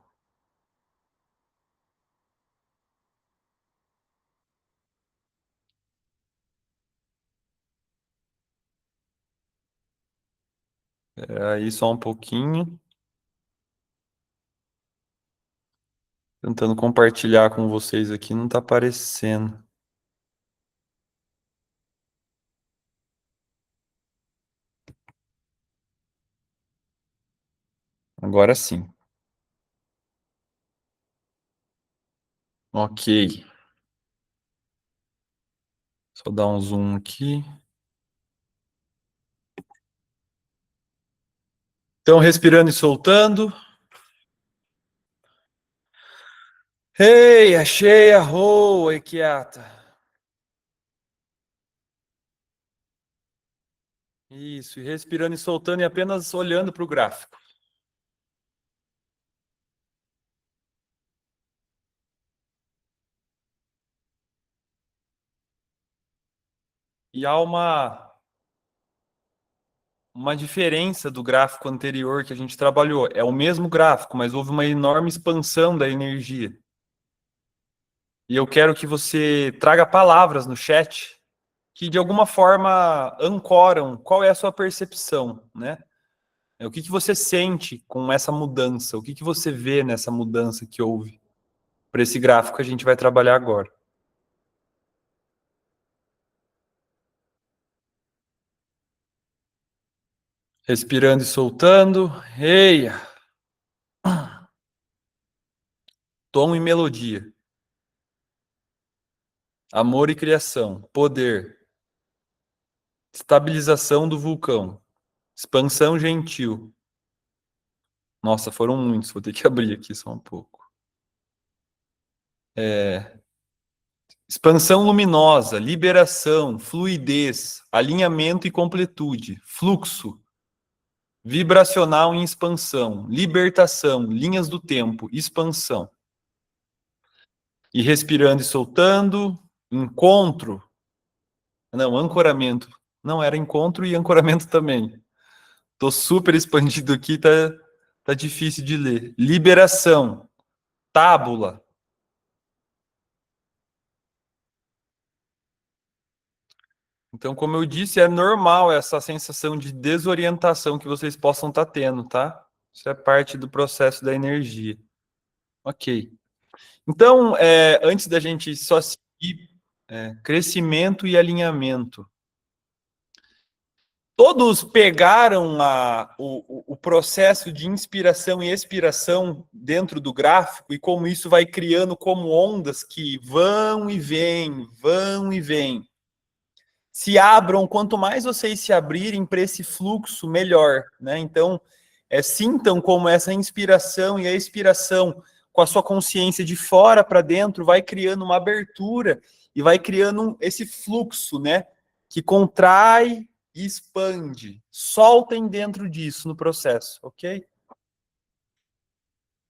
Espera aí só um pouquinho. Tentando compartilhar com vocês aqui, não está aparecendo. Agora sim. Ok. Só dar um zoom aqui. Então, respirando e soltando. Ei, achei a roa, Equiata. Isso, e respirando e soltando e apenas olhando para o gráfico. E há uma diferença do gráfico anterior que a gente trabalhou. É o mesmo gráfico, mas houve uma enorme expansão da energia. E eu quero que você traga palavras no chat que de alguma forma ancoram qual é a sua percepção, né? O que você sente com essa mudança? O que você vê nessa mudança que houve? Para esse gráfico que a gente vai trabalhar agora. Respirando e soltando. Eia! Tom e melodia. Amor e criação. Poder. Estabilização do vulcão. Expansão gentil. Nossa, foram muitos. Vou ter que abrir aqui só um pouco. Expansão luminosa, liberação, fluidez, alinhamento e completude, fluxo, vibracional em expansão, libertação, linhas do tempo, expansão. E respirando e soltando, encontro. Não, ancoramento. Não, era encontro e ancoramento também. Tô super expandido aqui, tá difícil de ler. Liberação, tábula. Então, como eu disse, é normal essa sensação de desorientação que vocês possam estar tendo, tá? Isso é parte do processo da energia. Ok. Então, antes da gente só seguir, crescimento e alinhamento. Todos pegaram o processo de inspiração e expiração dentro do gráfico e como isso vai criando como ondas que vão e vêm, vão e vêm. Se abram, quanto mais vocês se abrirem para esse fluxo, melhor, né? Então, sintam como essa inspiração e a expiração com a sua consciência de fora para dentro vai criando uma abertura e vai criando esse fluxo, né? Que contrai e expande. Soltem dentro disso no processo, ok?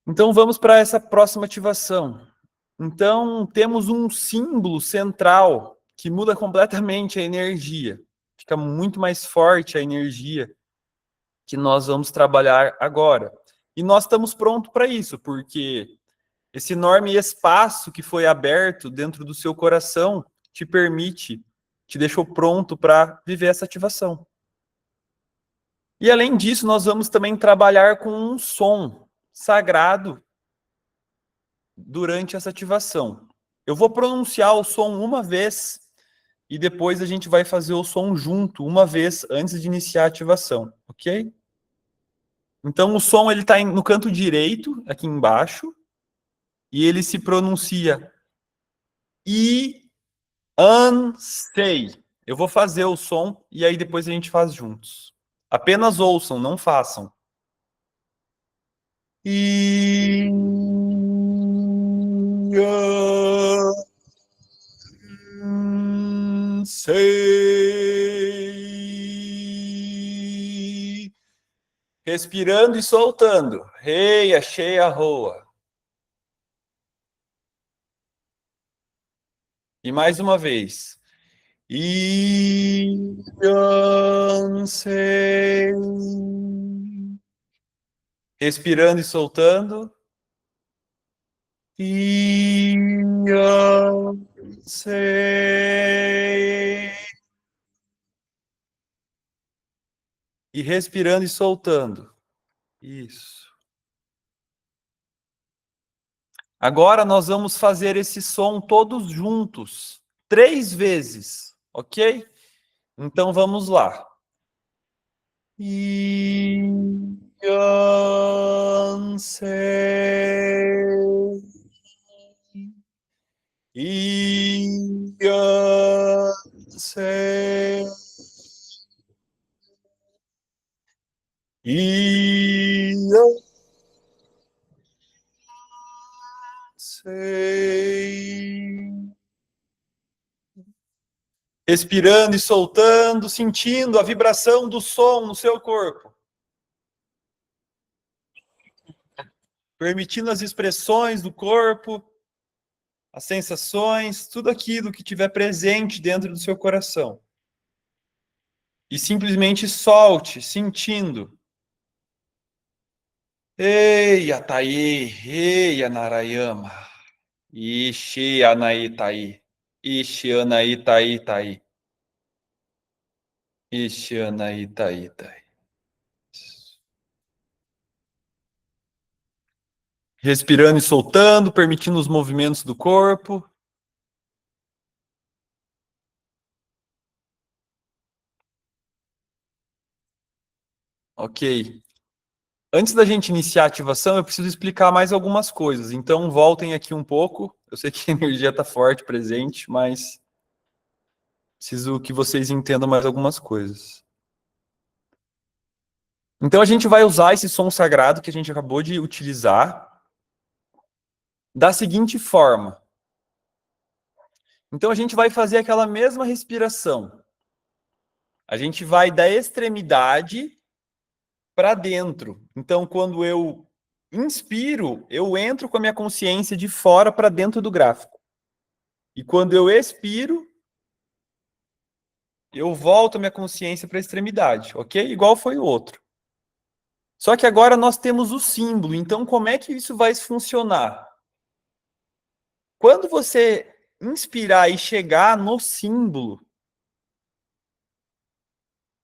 Então, vamos para essa próxima ativação. Então, temos um símbolo central que muda completamente a energia. Fica muito mais forte a energia que nós vamos trabalhar agora. E nós estamos prontos para isso, porque esse enorme espaço que foi aberto dentro do seu coração te permite, te deixou pronto para viver essa ativação. E além disso, nós vamos também trabalhar com um som sagrado durante essa ativação. Eu vou pronunciar o som uma vez e depois a gente vai fazer o som junto uma vez antes de iniciar a ativação, ok? Então o som ele está no canto direito, aqui embaixo, e ele se pronuncia I-an-sei. Eu vou fazer o som e aí depois a gente faz juntos. Apenas ouçam, não façam. I-an-sei. Respirando e soltando. Rei, achei a roa. E mais uma vez. I-an-sei. Respirando e soltando. I-an-sei. E respirando e soltando. Isso. Agora nós vamos fazer esse som todos juntos, 3 vezes, ok? Então vamos lá. I-an-sei. I-an-sei. I-an-sei. Respirando e soltando, sentindo a vibração do som no seu corpo. Permitindo as expressões do corpo, as sensações, tudo aquilo que tiver presente dentro do seu coração. E simplesmente solte, sentindo. Ei, Ataí, ei, Narayama. Ishi, Anaí, Taí. Ishi, Anaí, Taí, Taí. Ishi, Anaí, Taí, Taí. Respirando e soltando, permitindo os movimentos do corpo. Ok. Antes da gente iniciar a ativação, eu preciso explicar mais algumas coisas. Então, voltem aqui um pouco. Eu sei que a energia está forte, presente, mas preciso que vocês entendam mais algumas coisas. Então, a gente vai usar esse som sagrado que a gente acabou de utilizar da seguinte forma. Então, a gente vai fazer aquela mesma respiração. A gente vai da extremidade para dentro. Então, quando eu inspiro, eu entro com a minha consciência de fora para dentro do gráfico. E quando eu expiro, eu volto a minha consciência para a extremidade, ok? Igual foi o outro. Só que agora nós temos o símbolo. Então, como é que isso vai funcionar? Quando você inspirar e chegar no símbolo,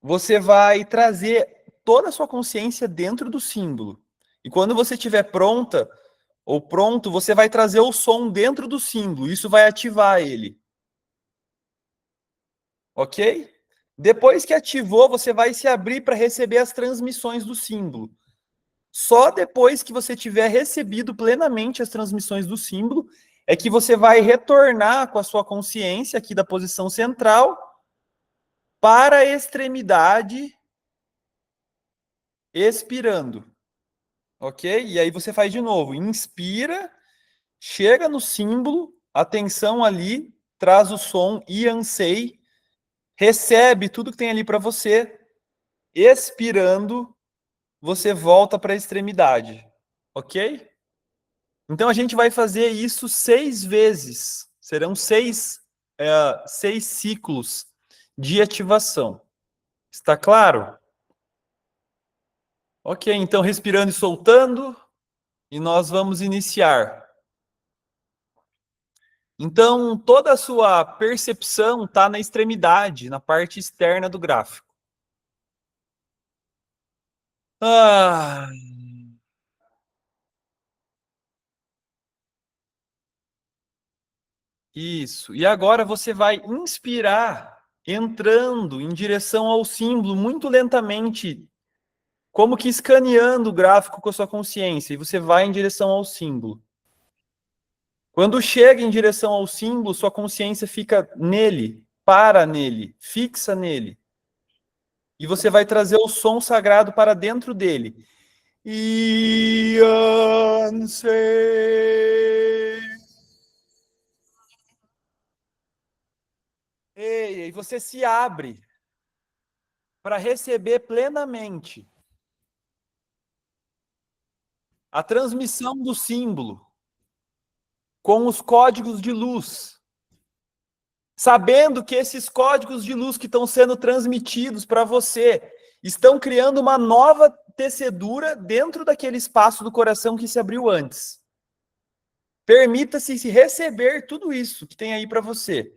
você vai trazer toda a sua consciência dentro do símbolo. E quando você estiver pronta ou pronto, você vai trazer o som dentro do símbolo. Isso vai ativar ele. Ok? Depois que ativou, você vai se abrir para receber as transmissões do símbolo. Só depois que você tiver recebido plenamente as transmissões do símbolo, é que você vai retornar com a sua consciência aqui da posição central para a extremidade, expirando. Ok? E aí você faz de novo. Inspira, chega no símbolo, atenção ali, traz o som Iansei, recebe tudo que tem ali para você, expirando, você volta para a extremidade. Ok? Então a gente vai fazer isso 6 vezes. Serão 6 6 ciclos de ativação. Está claro? Ok, então respirando e soltando, e nós vamos iniciar. Então, toda a sua percepção está na extremidade, na parte externa do gráfico. Ah, isso. E agora você vai inspirar, entrando em direção ao símbolo muito lentamente, como que escaneando o gráfico com a sua consciência, e você vai em direção ao símbolo. Quando chega em direção ao símbolo, sua consciência fica nele, para nele, fixa nele. E você vai trazer o som sagrado para dentro dele. Yansei. E você se abre para receber plenamente a transmissão do símbolo com os códigos de luz, sabendo que esses códigos de luz que estão sendo transmitidos para você estão criando uma nova tecedura dentro daquele espaço do coração que se abriu antes. Permita-se receber tudo isso que tem aí para você.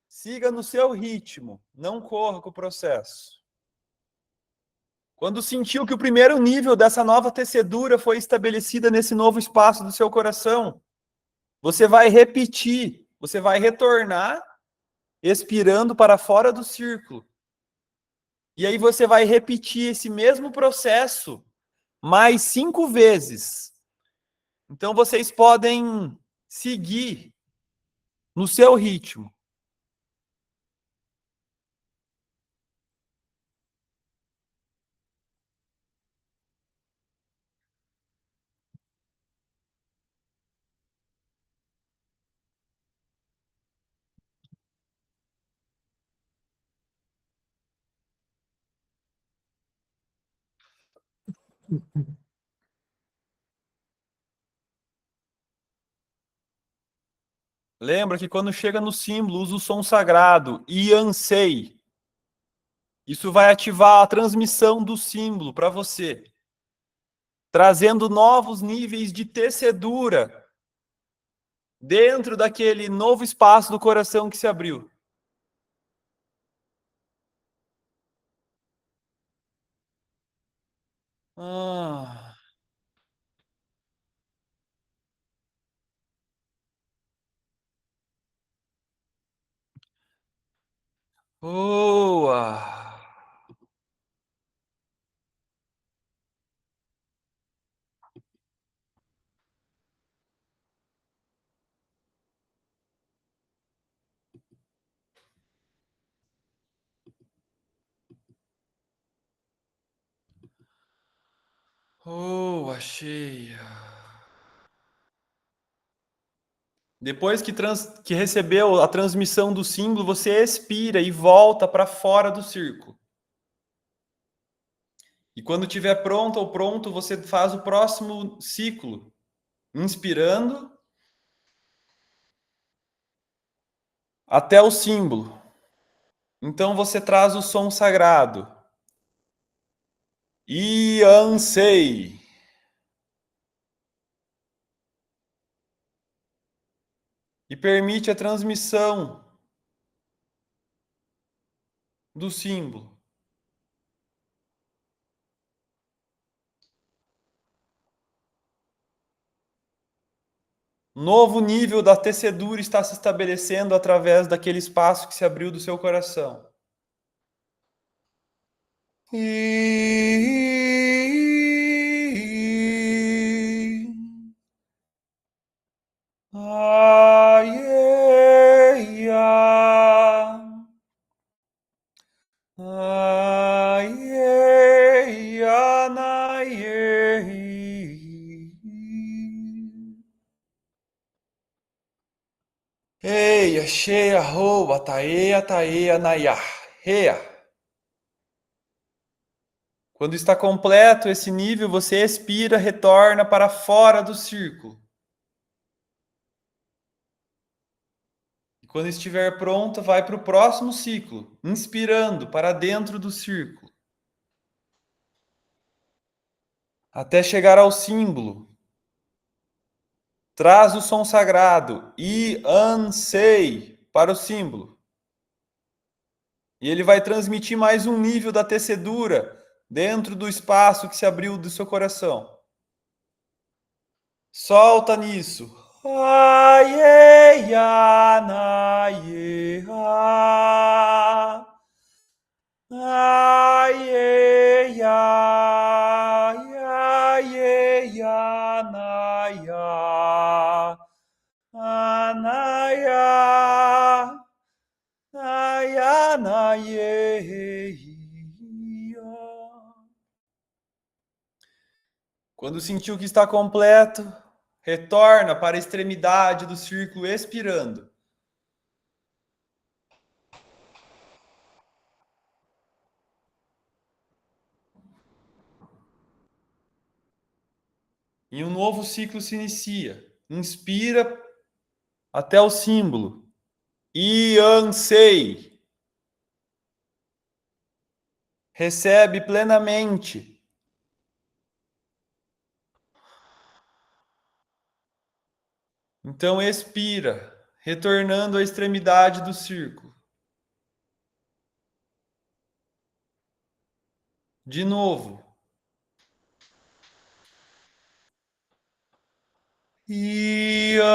Siga no seu ritmo, não corra com o processo. Quando sentiu que o primeiro nível dessa nova tecedura foi estabelecida nesse novo espaço do seu coração, você vai repetir, você vai retornar, expirando para fora do círculo. E aí você vai repetir esse mesmo processo mais 5 vezes. Então vocês podem seguir no seu ritmo. Lembra que quando chega no símbolo, usa o som sagrado, Yansei. Isso vai ativar a transmissão do símbolo para você, trazendo novos níveis de tecedura dentro daquele novo espaço do coração que se abriu. Ah. Boa! Boa, cheia. Depois que recebeu a transmissão do símbolo, você expira e volta para fora do círculo. E quando estiver pronto ou pronto, você faz o próximo ciclo, inspirando até o símbolo. Então você traz o som sagrado. Yansei. E permite a transmissão do símbolo. Novo nível da tecedura está se estabelecendo através daquele espaço que se abriu do seu coração. Cheia, cheia, roa, taea, taea, naia, rea. Quando está completo esse nível, você expira, retorna para fora do círculo. E quando estiver pronto, vai para o próximo ciclo, inspirando para dentro do círculo. Até chegar ao símbolo. Traz o som sagrado, I-An-Sei, para o símbolo. E ele vai transmitir mais um nível da tecedura dentro do espaço que se abriu do seu coração. Solta nisso. Quando sentiu que está completo, retorna para a extremidade do círculo expirando. E um novo ciclo se inicia. Inspira até o símbolo. I-An-Sei. Recebe plenamente. Então expira, retornando à extremidade do círculo. De novo. I-An-Sei.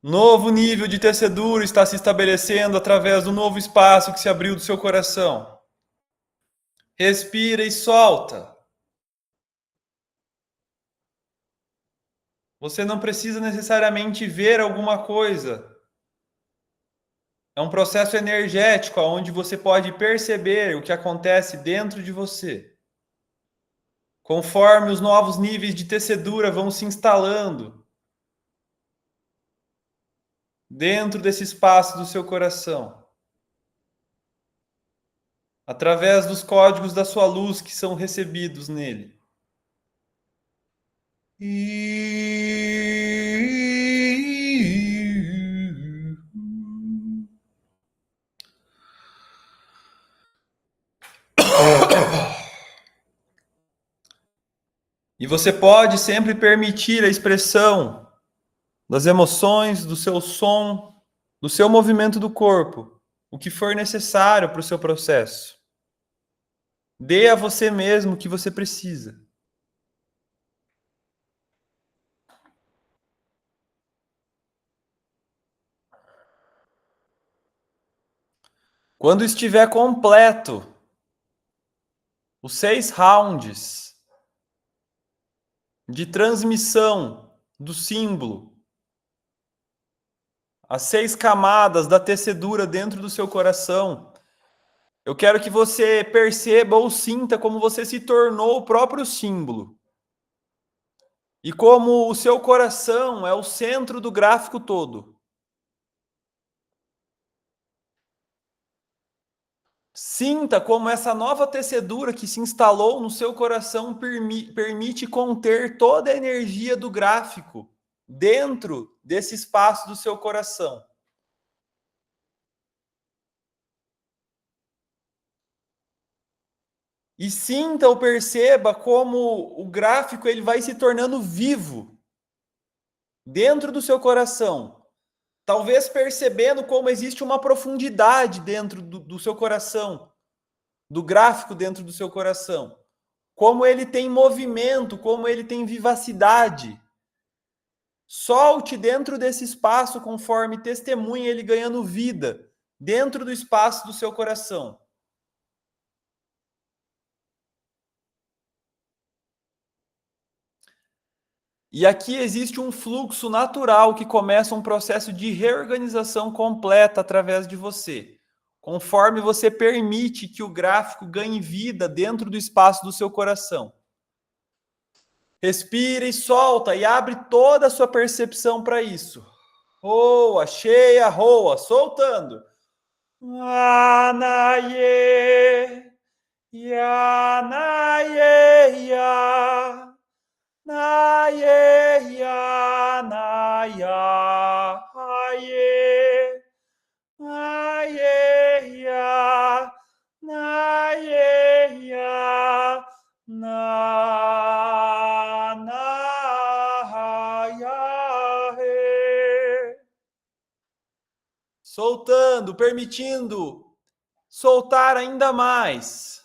Novo nível de tecedura está se estabelecendo através do novo espaço que se abriu do seu coração. Respira e solta. Você não precisa necessariamente ver alguma coisa. É um processo energético onde você pode perceber o que acontece dentro de você. Conforme os novos níveis de tecedura vão se instalando dentro desse espaço do seu coração, através dos códigos da sua luz que são recebidos nele. E você pode sempre permitir a expressão das emoções, do seu som, do seu movimento do corpo, o que for necessário para o seu processo. Dê a você mesmo o que você precisa. Quando estiver completo, os 6 rounds de transmissão do símbolo, as 6 camadas da tecedura dentro do seu coração, eu quero que você perceba ou sinta como você se tornou o próprio símbolo. E como o seu coração é o centro do gráfico todo. Sinta como essa nova tecedura que se instalou no seu coração permite conter toda a energia do gráfico dentro desse espaço do seu coração. E sinta ou perceba como o gráfico ele vai se tornando vivo dentro do seu coração. Talvez percebendo como existe uma profundidade dentro do seu coração, do gráfico dentro do seu coração. Como ele tem movimento, como ele tem vivacidade. Solte dentro desse espaço conforme testemunha ele ganhando vida, dentro do espaço do seu coração. E aqui existe um fluxo natural que começa um processo de reorganização completa através de você, conforme você permite que o gráfico ganhe vida dentro do espaço do seu coração. Respira e solta e abre toda a sua percepção para isso. Roa, cheia, roa, soltando. Anaye, yanaye, ya. Naye, ya, naya, aye. Aye, ya, naye, ya, na, ya, he. Soltando, permitindo soltar ainda mais.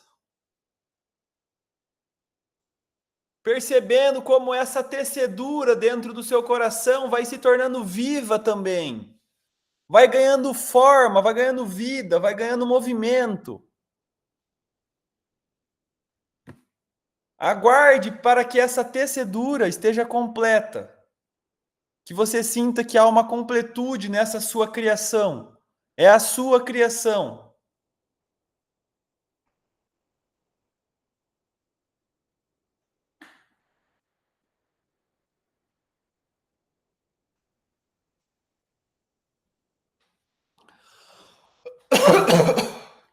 Percebendo como essa tecedura dentro do seu coração vai se tornando viva também. Vai ganhando forma, vai ganhando vida, vai ganhando movimento. Aguarde para que essa tecedura esteja completa. Que você sinta que há uma completude nessa sua criação. É a sua criação.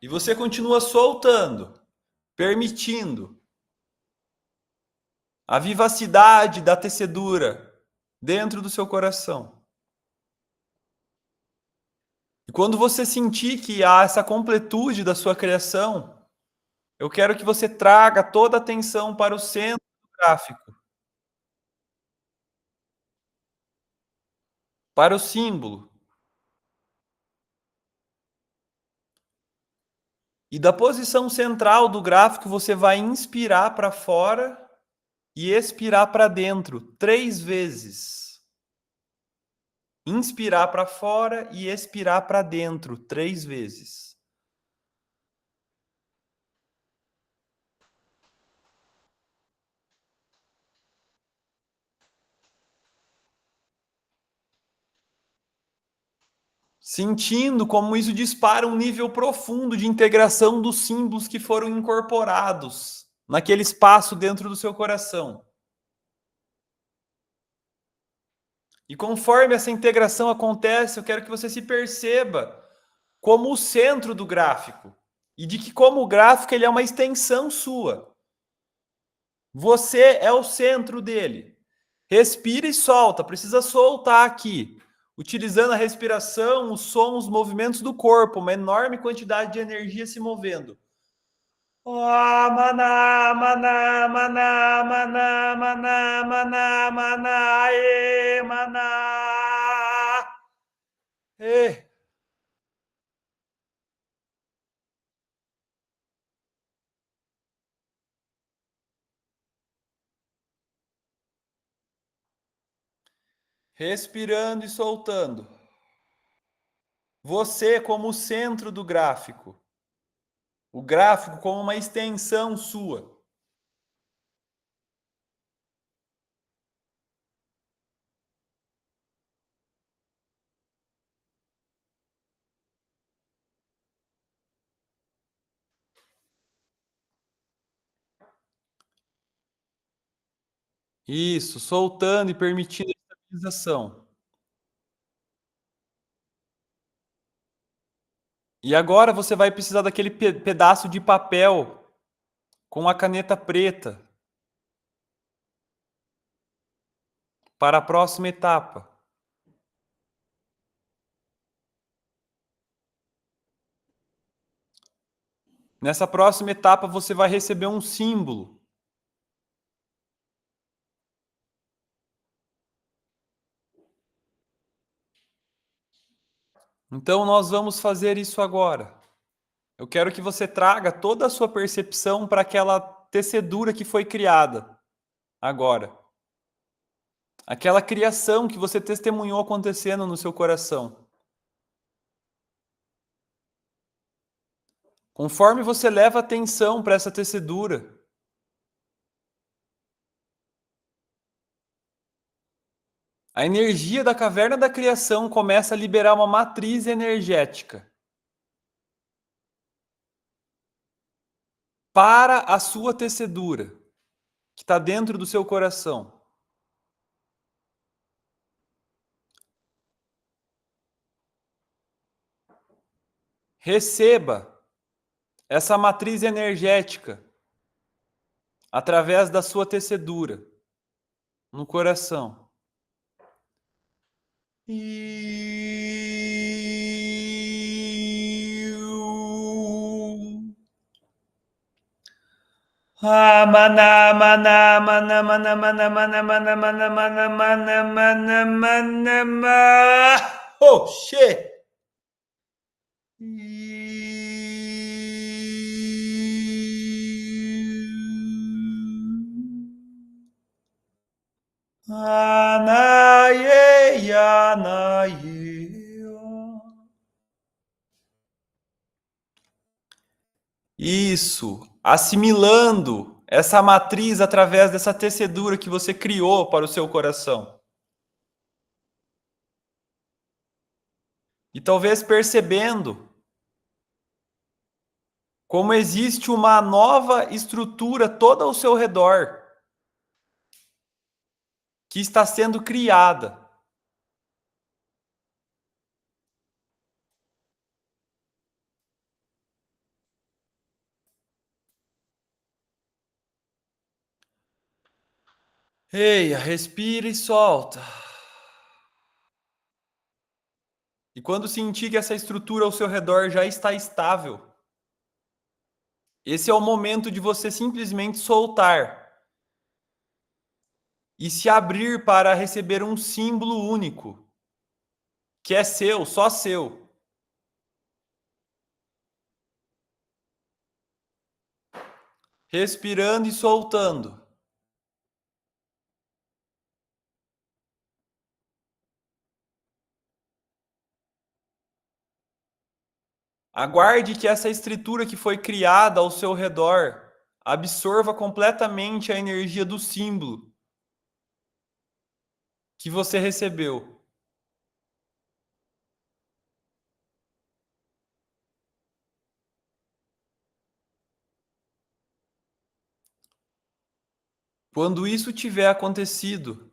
E você continua soltando, permitindo a vivacidade da tecedura dentro do seu coração. E quando você sentir que há essa completude da sua criação, eu quero que você traga toda a atenção para o centro do gráfico, para o símbolo. E da posição central do gráfico, você vai inspirar para fora e expirar para dentro 3 vezes. Inspirar para fora e expirar para dentro 3 vezes. Sentindo como isso dispara um nível profundo de integração dos símbolos que foram incorporados naquele espaço dentro do seu coração. E conforme essa integração acontece, eu quero que você se perceba como o centro do gráfico. E de que como o gráfico ele é uma extensão sua. Você é o centro dele. Respira e solta. Precisa soltar aqui. Utilizando a respiração, o som, os movimentos do corpo. Uma enorme quantidade de energia se movendo. Maná, maná, maná, maná, maná, maná, maná, maná. Respirando e soltando. Você como o centro do gráfico. O gráfico como uma extensão sua. Isso, soltando e permitindo a estabilização. E agora você vai precisar daquele pedaço de papel com a caneta preta para a próxima etapa. Nessa próxima etapa você vai receber um símbolo. Então nós vamos fazer isso agora. Eu quero que você traga toda a sua percepção para aquela tecedura que foi criada agora. Aquela criação que você testemunhou acontecendo no seu coração. Conforme você leva atenção para essa tecedura, a energia da caverna da criação começa a liberar uma matriz energética para a sua tecedura. que está dentro do seu coração. Receba essa matriz energética através da sua tecedura no coração. Mana mana mana mana mana mana mana mana mana mana mana mana mana. Oh shit. Anaye anaye. Isso, assimilando essa matriz através dessa tecedura que você criou para o seu coração. E talvez percebendo como existe uma nova estrutura toda ao seu redor que está sendo criada. Eia, respira e solta. E quando sentir que essa estrutura ao seu redor já está estável, esse é o momento de você simplesmente soltar e se abrir para receber um símbolo único, que é seu, só seu. Respirando e soltando. Aguarde que essa estrutura que foi criada ao seu redor absorva completamente a energia do símbolo que você recebeu. Quando isso tiver acontecido,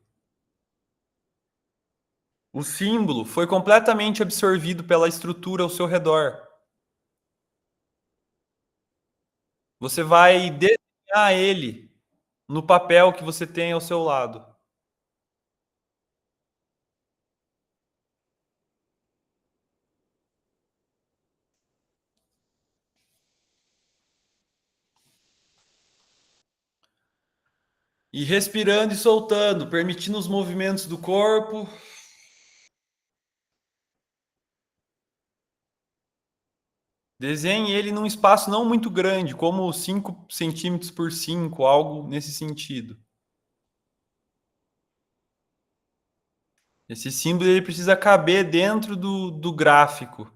o símbolo foi completamente absorvido pela estrutura ao seu redor. Você vai desenhar ele no papel que você tem ao seu lado. E respirando e soltando, permitindo os movimentos do corpo. Desenhe ele num espaço não muito grande, como 5 centímetros por 5, algo nesse sentido. Esse símbolo ele precisa caber dentro do gráfico.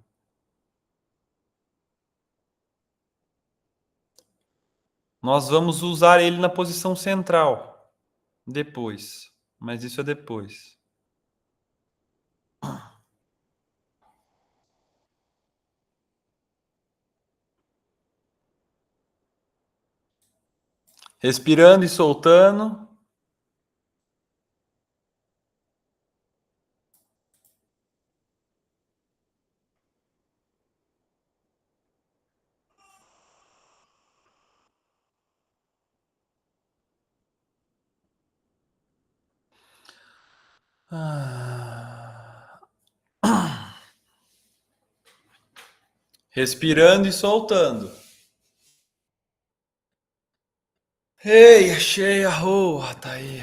Nós vamos usar ele na posição central depois, mas isso é depois. Respirando e soltando. Respirando e soltando. Ei, achei a rua, tá aí.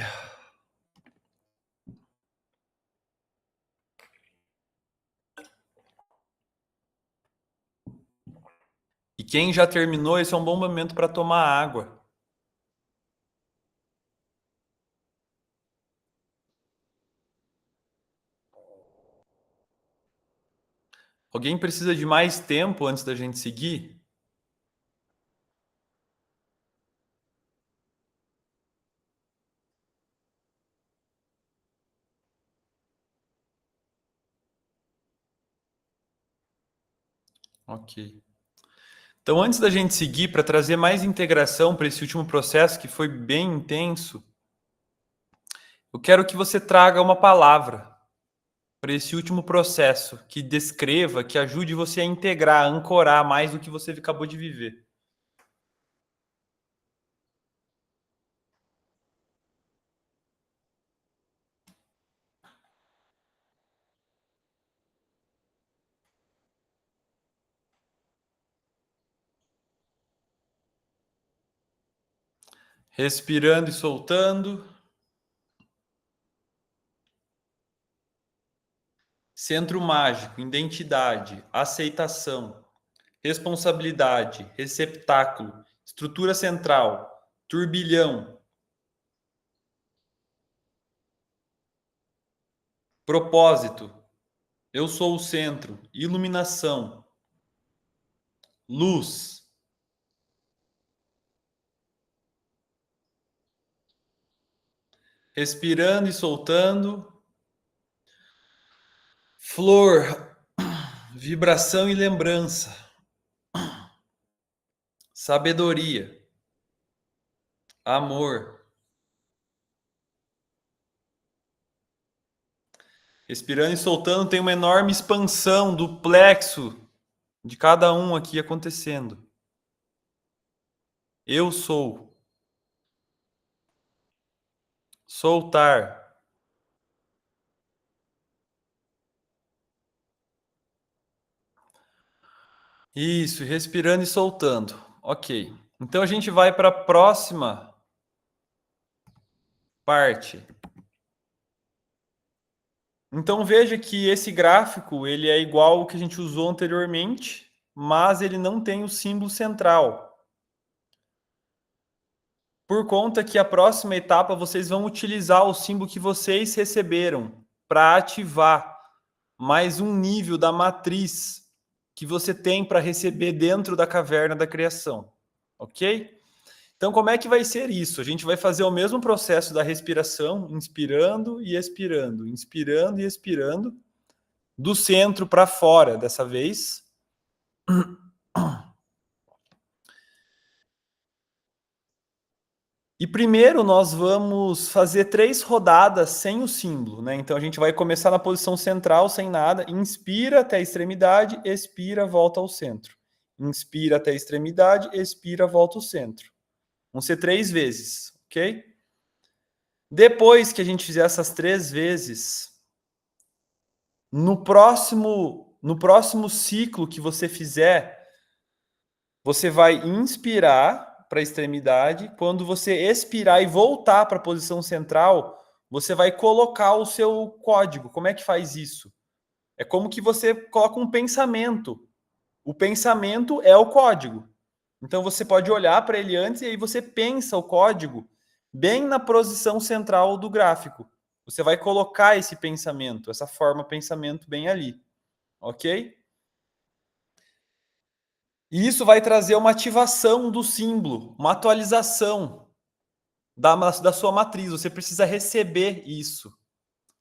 E quem já terminou, esse é um bom momento para tomar água. Alguém precisa de mais tempo antes da gente seguir? Ok. Então, antes da gente seguir, para trazer mais integração para esse último processo, que foi bem intenso, eu quero que você traga uma palavra para esse último processo, que descreva, que ajude você a integrar, a ancorar mais do que você acabou de viver. Respirando e soltando. Centro mágico, identidade, aceitação, responsabilidade, receptáculo, estrutura central, turbilhão, propósito, eu sou o centro, iluminação, luz. Respirando e soltando. Flor, vibração e lembrança, sabedoria, amor. Respirando e soltando, tem uma enorme expansão do plexo de cada um aqui acontecendo. Eu sou. Soltar. Isso, respirando e soltando. Ok. Então a gente vai para a próxima parte. Então veja que esse gráfico ele é igual ao que a gente usou anteriormente, mas ele não tem o símbolo central. Por conta que a próxima etapa vocês vão utilizar o símbolo que vocês receberam para ativar mais um nível da matriz que você tem para receber dentro da caverna da criação. Ok? Então, como é que vai ser isso? A gente vai fazer o mesmo processo da respiração, inspirando e expirando, do centro para fora dessa vez. E primeiro nós vamos fazer 3 rodadas sem o símbolo, né? Então a gente vai começar na posição central sem nada, inspira até a extremidade, expira, volta ao centro. Inspira até a extremidade, expira, volta ao centro. Vão ser 3 vezes, ok? Depois que a gente fizer essas 3 vezes, no próximo ciclo que você fizer, você vai inspirar para a extremidade. Quando você expirar e voltar para a posição central, você vai colocar o seu código. Como é que faz isso? É como que você coloca um pensamento. O pensamento é o código. Então você pode olhar para ele antes e aí você pensa o código bem na posição central do gráfico. Você vai colocar esse pensamento, essa forma pensamento bem ali. Ok? E isso vai trazer uma ativação do símbolo, uma atualização da sua matriz. Você precisa receber isso.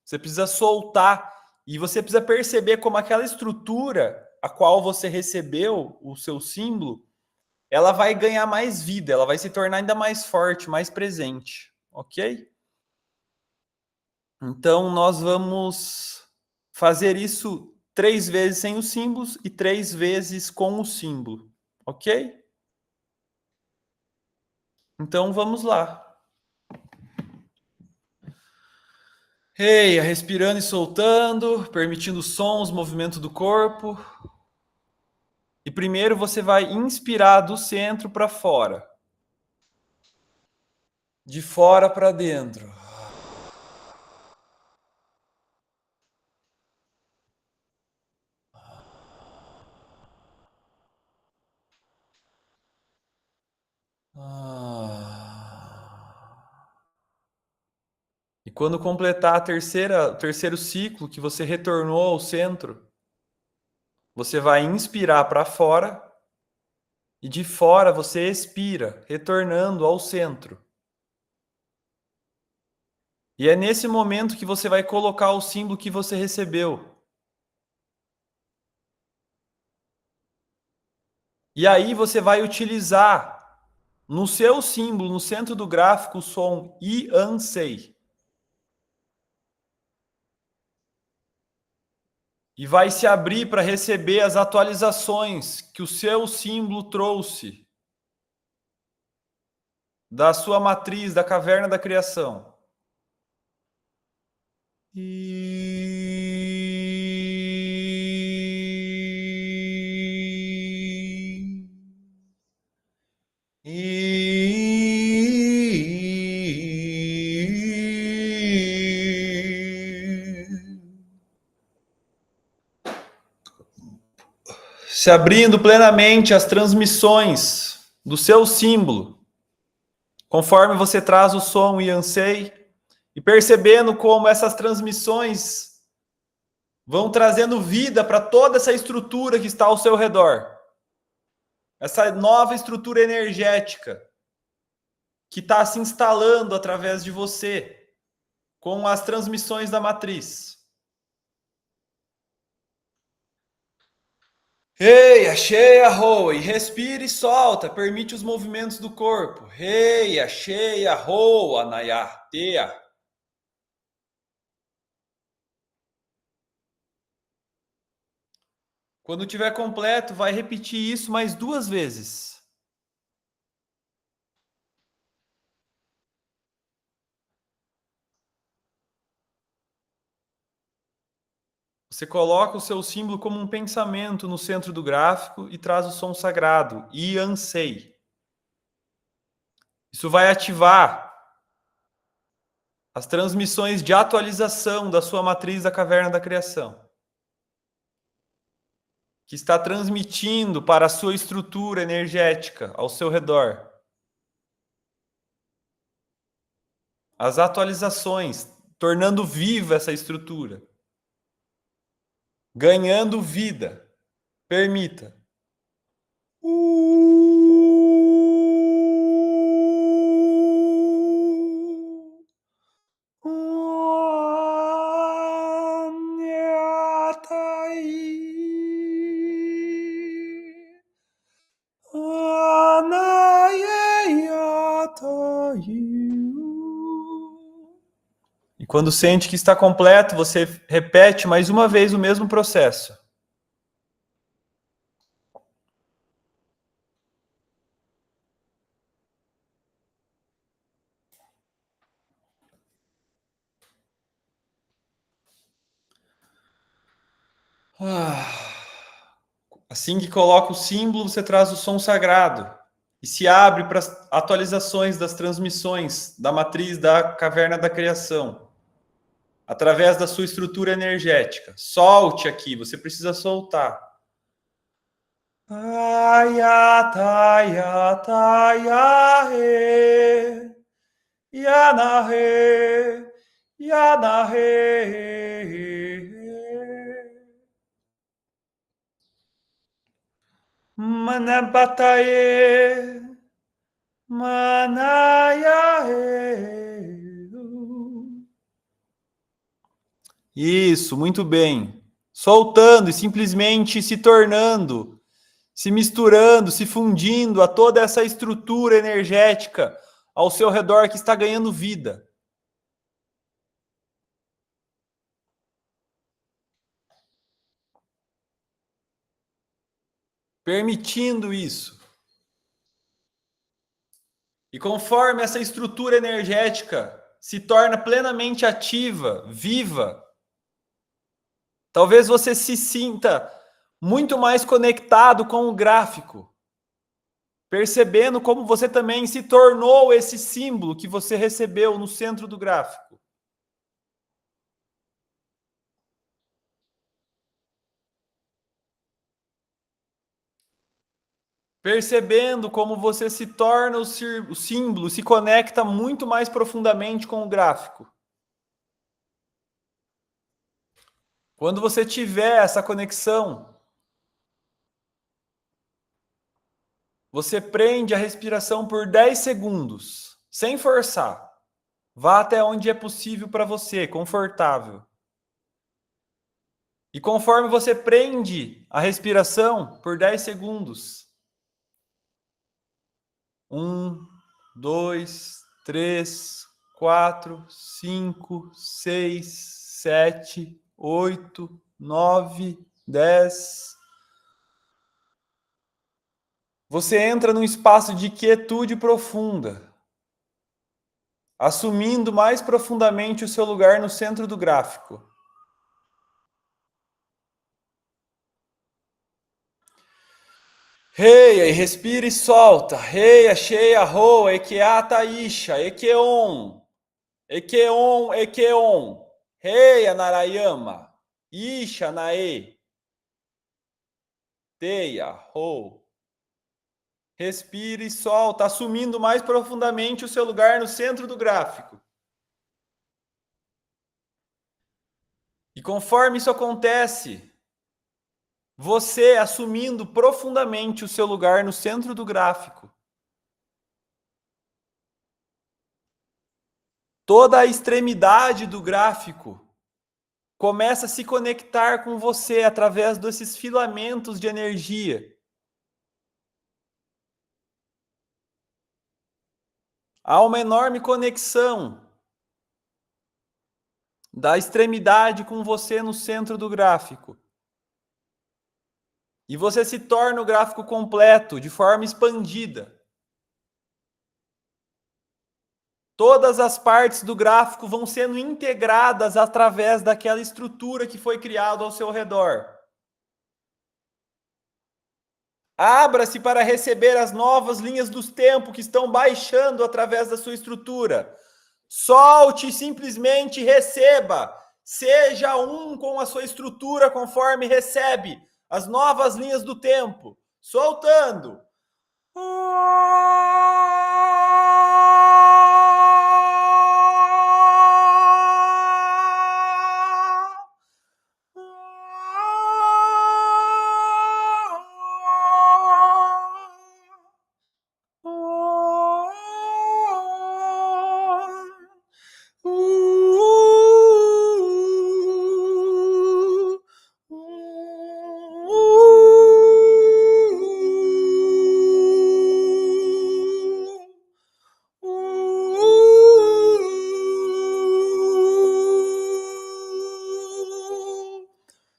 Você precisa soltar. E você precisa perceber como aquela estrutura a qual você recebeu o seu símbolo, ela vai ganhar mais vida, ela vai se tornar ainda mais forte, mais presente. Ok? Então, nós vamos fazer isso 3 vezes sem os símbolos e 3 vezes com o símbolo. Ok? Então, vamos lá. Reia, respirando e soltando, permitindo sons, movimento do corpo. E primeiro você vai inspirar do centro para fora. De fora para dentro. E quando completar o terceiro ciclo que você retornou ao centro, você vai inspirar para fora e de fora você expira, retornando ao centro. E é nesse momento que você vai colocar o símbolo que você recebeu. E aí você vai utilizar no seu símbolo, no centro do gráfico, o som Yansei. E vai se abrir para receber as atualizações que o seu símbolo trouxe da sua matriz, da caverna da criação. Se abrindo plenamente as transmissões do seu símbolo, conforme você traz o som Yansei, e percebendo como essas transmissões vão trazendo vida para toda essa estrutura que está ao seu redor. Essa nova estrutura energética que está se instalando através de você com as transmissões da matriz. Rei, achei a roa, e respira e solta, permite os movimentos do corpo. Rei, achei a roa, nayatea. Quando tiver completo, vai repetir isso mais 2 vezes. Você coloca o seu símbolo como um pensamento no centro do gráfico e traz o som sagrado, Yansei. Isso vai ativar as transmissões de atualização da sua matriz da caverna da criação, que está transmitindo para a sua estrutura energética ao seu redor as atualizações, tornando viva essa estrutura, ganhando vida. Permita. E quando sente que está completo, você repete mais uma vez o mesmo processo. Assim que coloca o símbolo, você traz o som sagrado e se abre para as atualizações das transmissões da matriz da caverna da criação, através da sua estrutura energética. Solte aqui, você precisa soltar. Manabataye, Manayae. Isso, muito bem. Soltando e simplesmente se tornando, se misturando, se fundindo a toda essa estrutura energética ao seu redor que está ganhando vida. Permitindo isso. E conforme essa estrutura energética se torna plenamente ativa, viva, talvez você se sinta muito mais conectado com o gráfico, percebendo como você também se tornou esse símbolo que você recebeu no centro do gráfico. Percebendo como você se torna o símbolo, se conecta muito mais profundamente com o gráfico. Quando você tiver essa conexão, você prende a respiração por 10 segundos, sem forçar. Vá até onde é possível para você, confortável. E conforme você prende a respiração por 10 segundos, 1, 2, 3, 4, 5, 6, 7, 8, 9, 10. Você entra num espaço de quietude profunda, assumindo mais profundamente o seu lugar no centro do gráfico. Reia, e respira e solta. Reia, cheia, roa, ekeata, isha, ekeon. Ekeon, ekeon. Reia, narayama. Isha, nae. Teia, ro. Respira e solta, assumindo mais profundamente o seu lugar no centro do gráfico. E conforme isso acontece, você assumindo profundamente o seu lugar no centro do gráfico, toda a extremidade do gráfico começa a se conectar com você através desses filamentos de energia. Há uma enorme conexão da extremidade com você no centro do gráfico. E você se torna o gráfico completo, de forma expandida. Todas as partes do gráfico vão sendo integradas através daquela estrutura que foi criada ao seu redor. Abra-se para receber as novas linhas do tempo que estão baixando através da sua estrutura. Solte e simplesmente receba. Seja um com a sua estrutura conforme recebe as novas linhas do tempo. Soltando.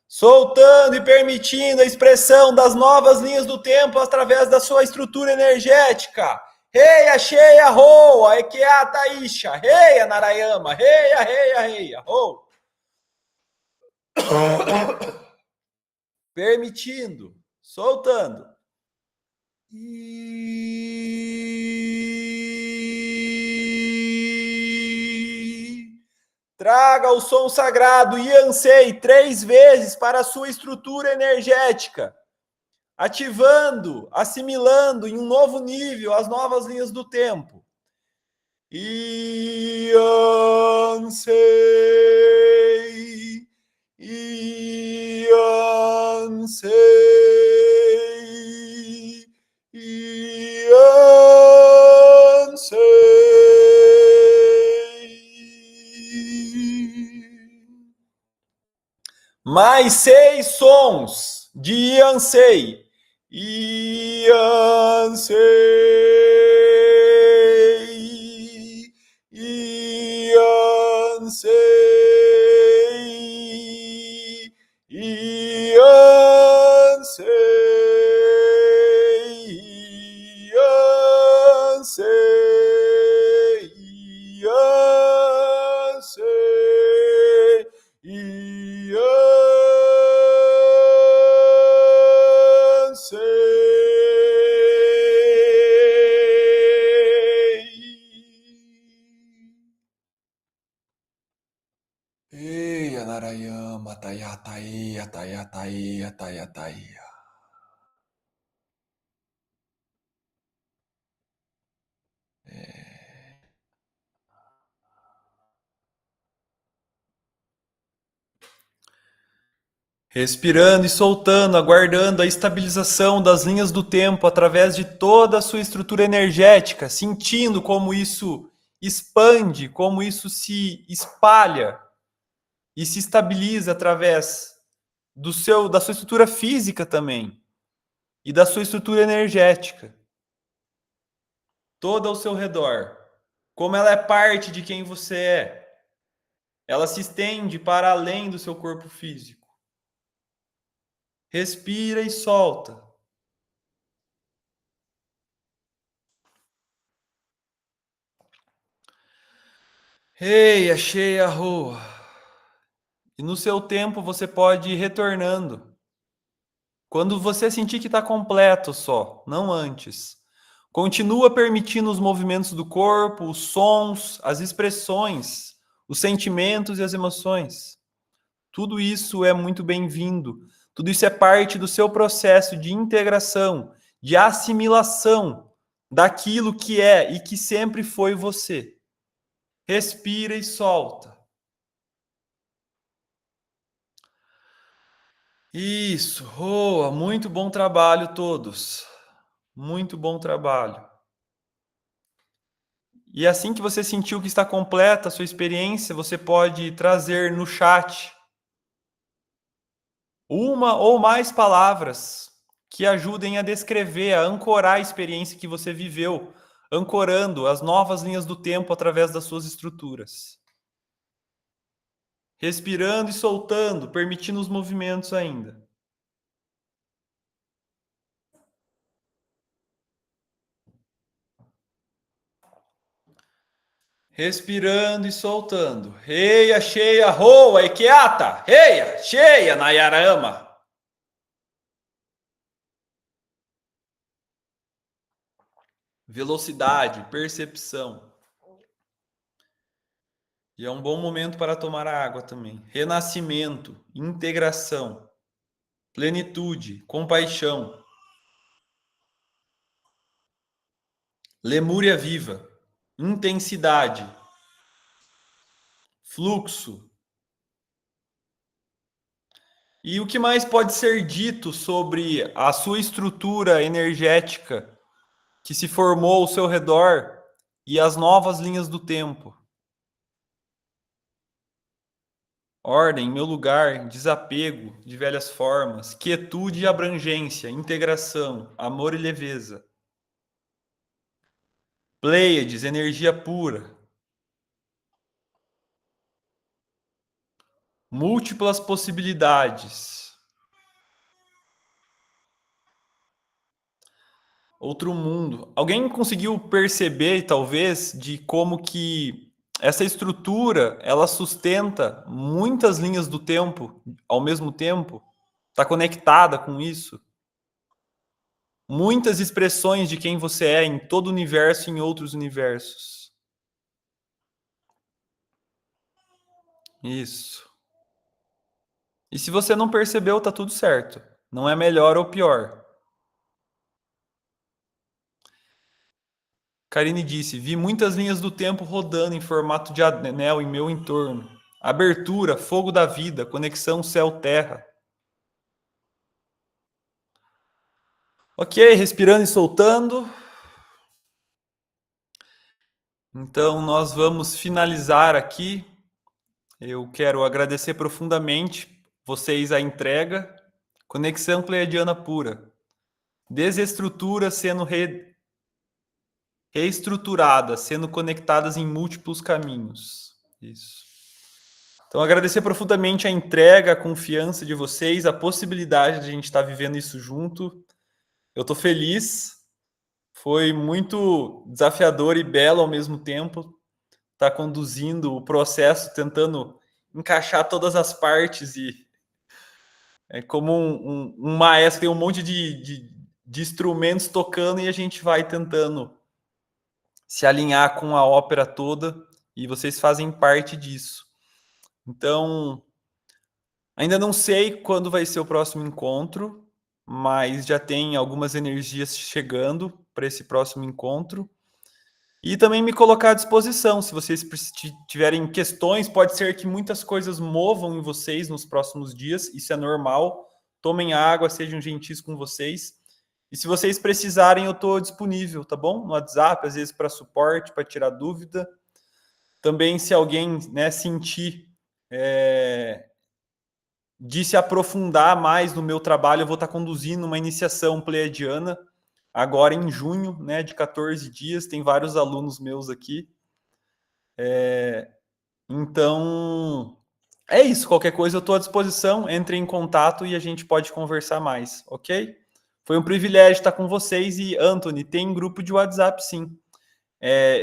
Soltando e permitindo a expressão das novas linhas do tempo através da sua estrutura energética. Reia, cheia, roa, ekeata, isha. Reia, narayama. Reia, reia, reia, ho. Permitindo, soltando. Traga o som sagrado Yansei 3 vezes para a sua estrutura energética, ativando, assimilando em um novo nível as novas linhas do tempo. Yansei, Yansei, Yansei. Mais 6 sons de Yansei. Yansei. Yansei. Yansei. Eia, narayama, taia, taia, taia, taia, taia, taia. Respirando e soltando, aguardando a estabilização das linhas do tempo através de toda a sua estrutura energética, sentindo como isso expande, como isso se espalha e se estabiliza através da sua estrutura física também e da sua estrutura energética. toda ao seu redor, como ela é parte de quem você é. Ela se estende para além do seu corpo físico. Respira e solta. Ei, achei a rua. E no seu tempo você pode ir retornando. Quando você sentir que está completo só, não antes. Continua permitindo os movimentos do corpo, os sons, as expressões, os sentimentos e as emoções. Tudo isso é muito bem-vindo. Tudo isso é parte do seu processo de integração, de assimilação daquilo que é e que sempre foi você. Respira e solta. Isso, Roa, muito bom trabalho todos. Muito bom trabalho. E assim que você sentiu que está completa a sua experiência, você pode trazer no chat uma ou mais palavras que ajudem a descrever, a ancorar a experiência que você viveu, ancorando as novas linhas do tempo através das suas estruturas. Respirando e soltando, permitindo os movimentos ainda. Respirando e soltando. Reia, cheia, roa, equiata. Reia, cheia, Nayarama. Velocidade, percepção. E é um bom momento para tomar a água também. Renascimento, integração, plenitude, compaixão. Lemúria viva, intensidade, fluxo. E o que mais pode ser dito sobre a sua estrutura energética que se formou ao seu redor e as novas linhas do tempo? Ordem, meu lugar, desapego de velhas formas, quietude e abrangência, integração, amor e leveza. Pleiades, energia pura. Múltiplas possibilidades. Outro mundo. Alguém conseguiu perceber, talvez, de como que essa estrutura, ela sustenta muitas linhas do tempo ao mesmo tempo? Está conectada com isso? Muitas expressões de quem você é em todo o universo e em outros universos. Isso. E se você não percebeu, tá tudo certo. Não é melhor ou pior. Karine disse: vi muitas linhas do tempo rodando em formato de anel em meu entorno. Abertura, fogo da vida, conexão céu-terra. Ok, respirando e soltando. Então, nós vamos finalizar aqui. Eu quero agradecer profundamente vocês a entrega. Conexão pleiadiana pura. Desestrutura sendo reestruturada, sendo conectadas em múltiplos caminhos. Isso. Então, agradecer profundamente a entrega, a confiança de vocês, a possibilidade de a gente estar vivendo isso junto. Eu estou feliz. Foi muito desafiador e belo ao mesmo tempo estar conduzindo o processo, tentando encaixar todas as partes e é como um maestro, tem um monte de instrumentos tocando e a gente vai tentando se alinhar com a ópera toda e vocês fazem parte disso. Então, ainda não sei quando vai ser o próximo encontro, mas já tem algumas energias chegando para esse próximo encontro. E também me colocar à disposição, se vocês tiverem questões, pode ser que muitas coisas movam em vocês nos próximos dias, isso é normal. Tomem água, sejam gentis com vocês. E se vocês precisarem, eu estou disponível, tá bom? No WhatsApp, às vezes para suporte, para tirar dúvida. Também, se alguém, né, sentir de se aprofundar mais no meu trabalho, eu vou estar conduzindo uma iniciação pleiadiana agora em junho, né, de 14 dias, tem vários alunos meus aqui. Então, é isso. Qualquer coisa eu estou à disposição. Entre em contato e a gente pode conversar mais, ok? Foi um privilégio estar com vocês. E, Anthony, tem grupo de WhatsApp, sim.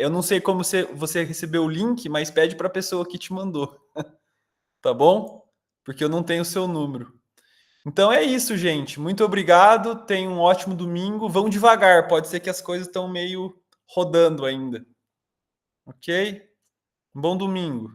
Eu não sei como você recebeu o link, mas pede para a pessoa que te mandou. Tá bom? Porque eu não tenho o seu número. Então é isso, gente. Muito obrigado. Tenham um ótimo domingo. Vão devagar. Pode ser que as coisas estão meio rodando ainda. Ok? Bom domingo.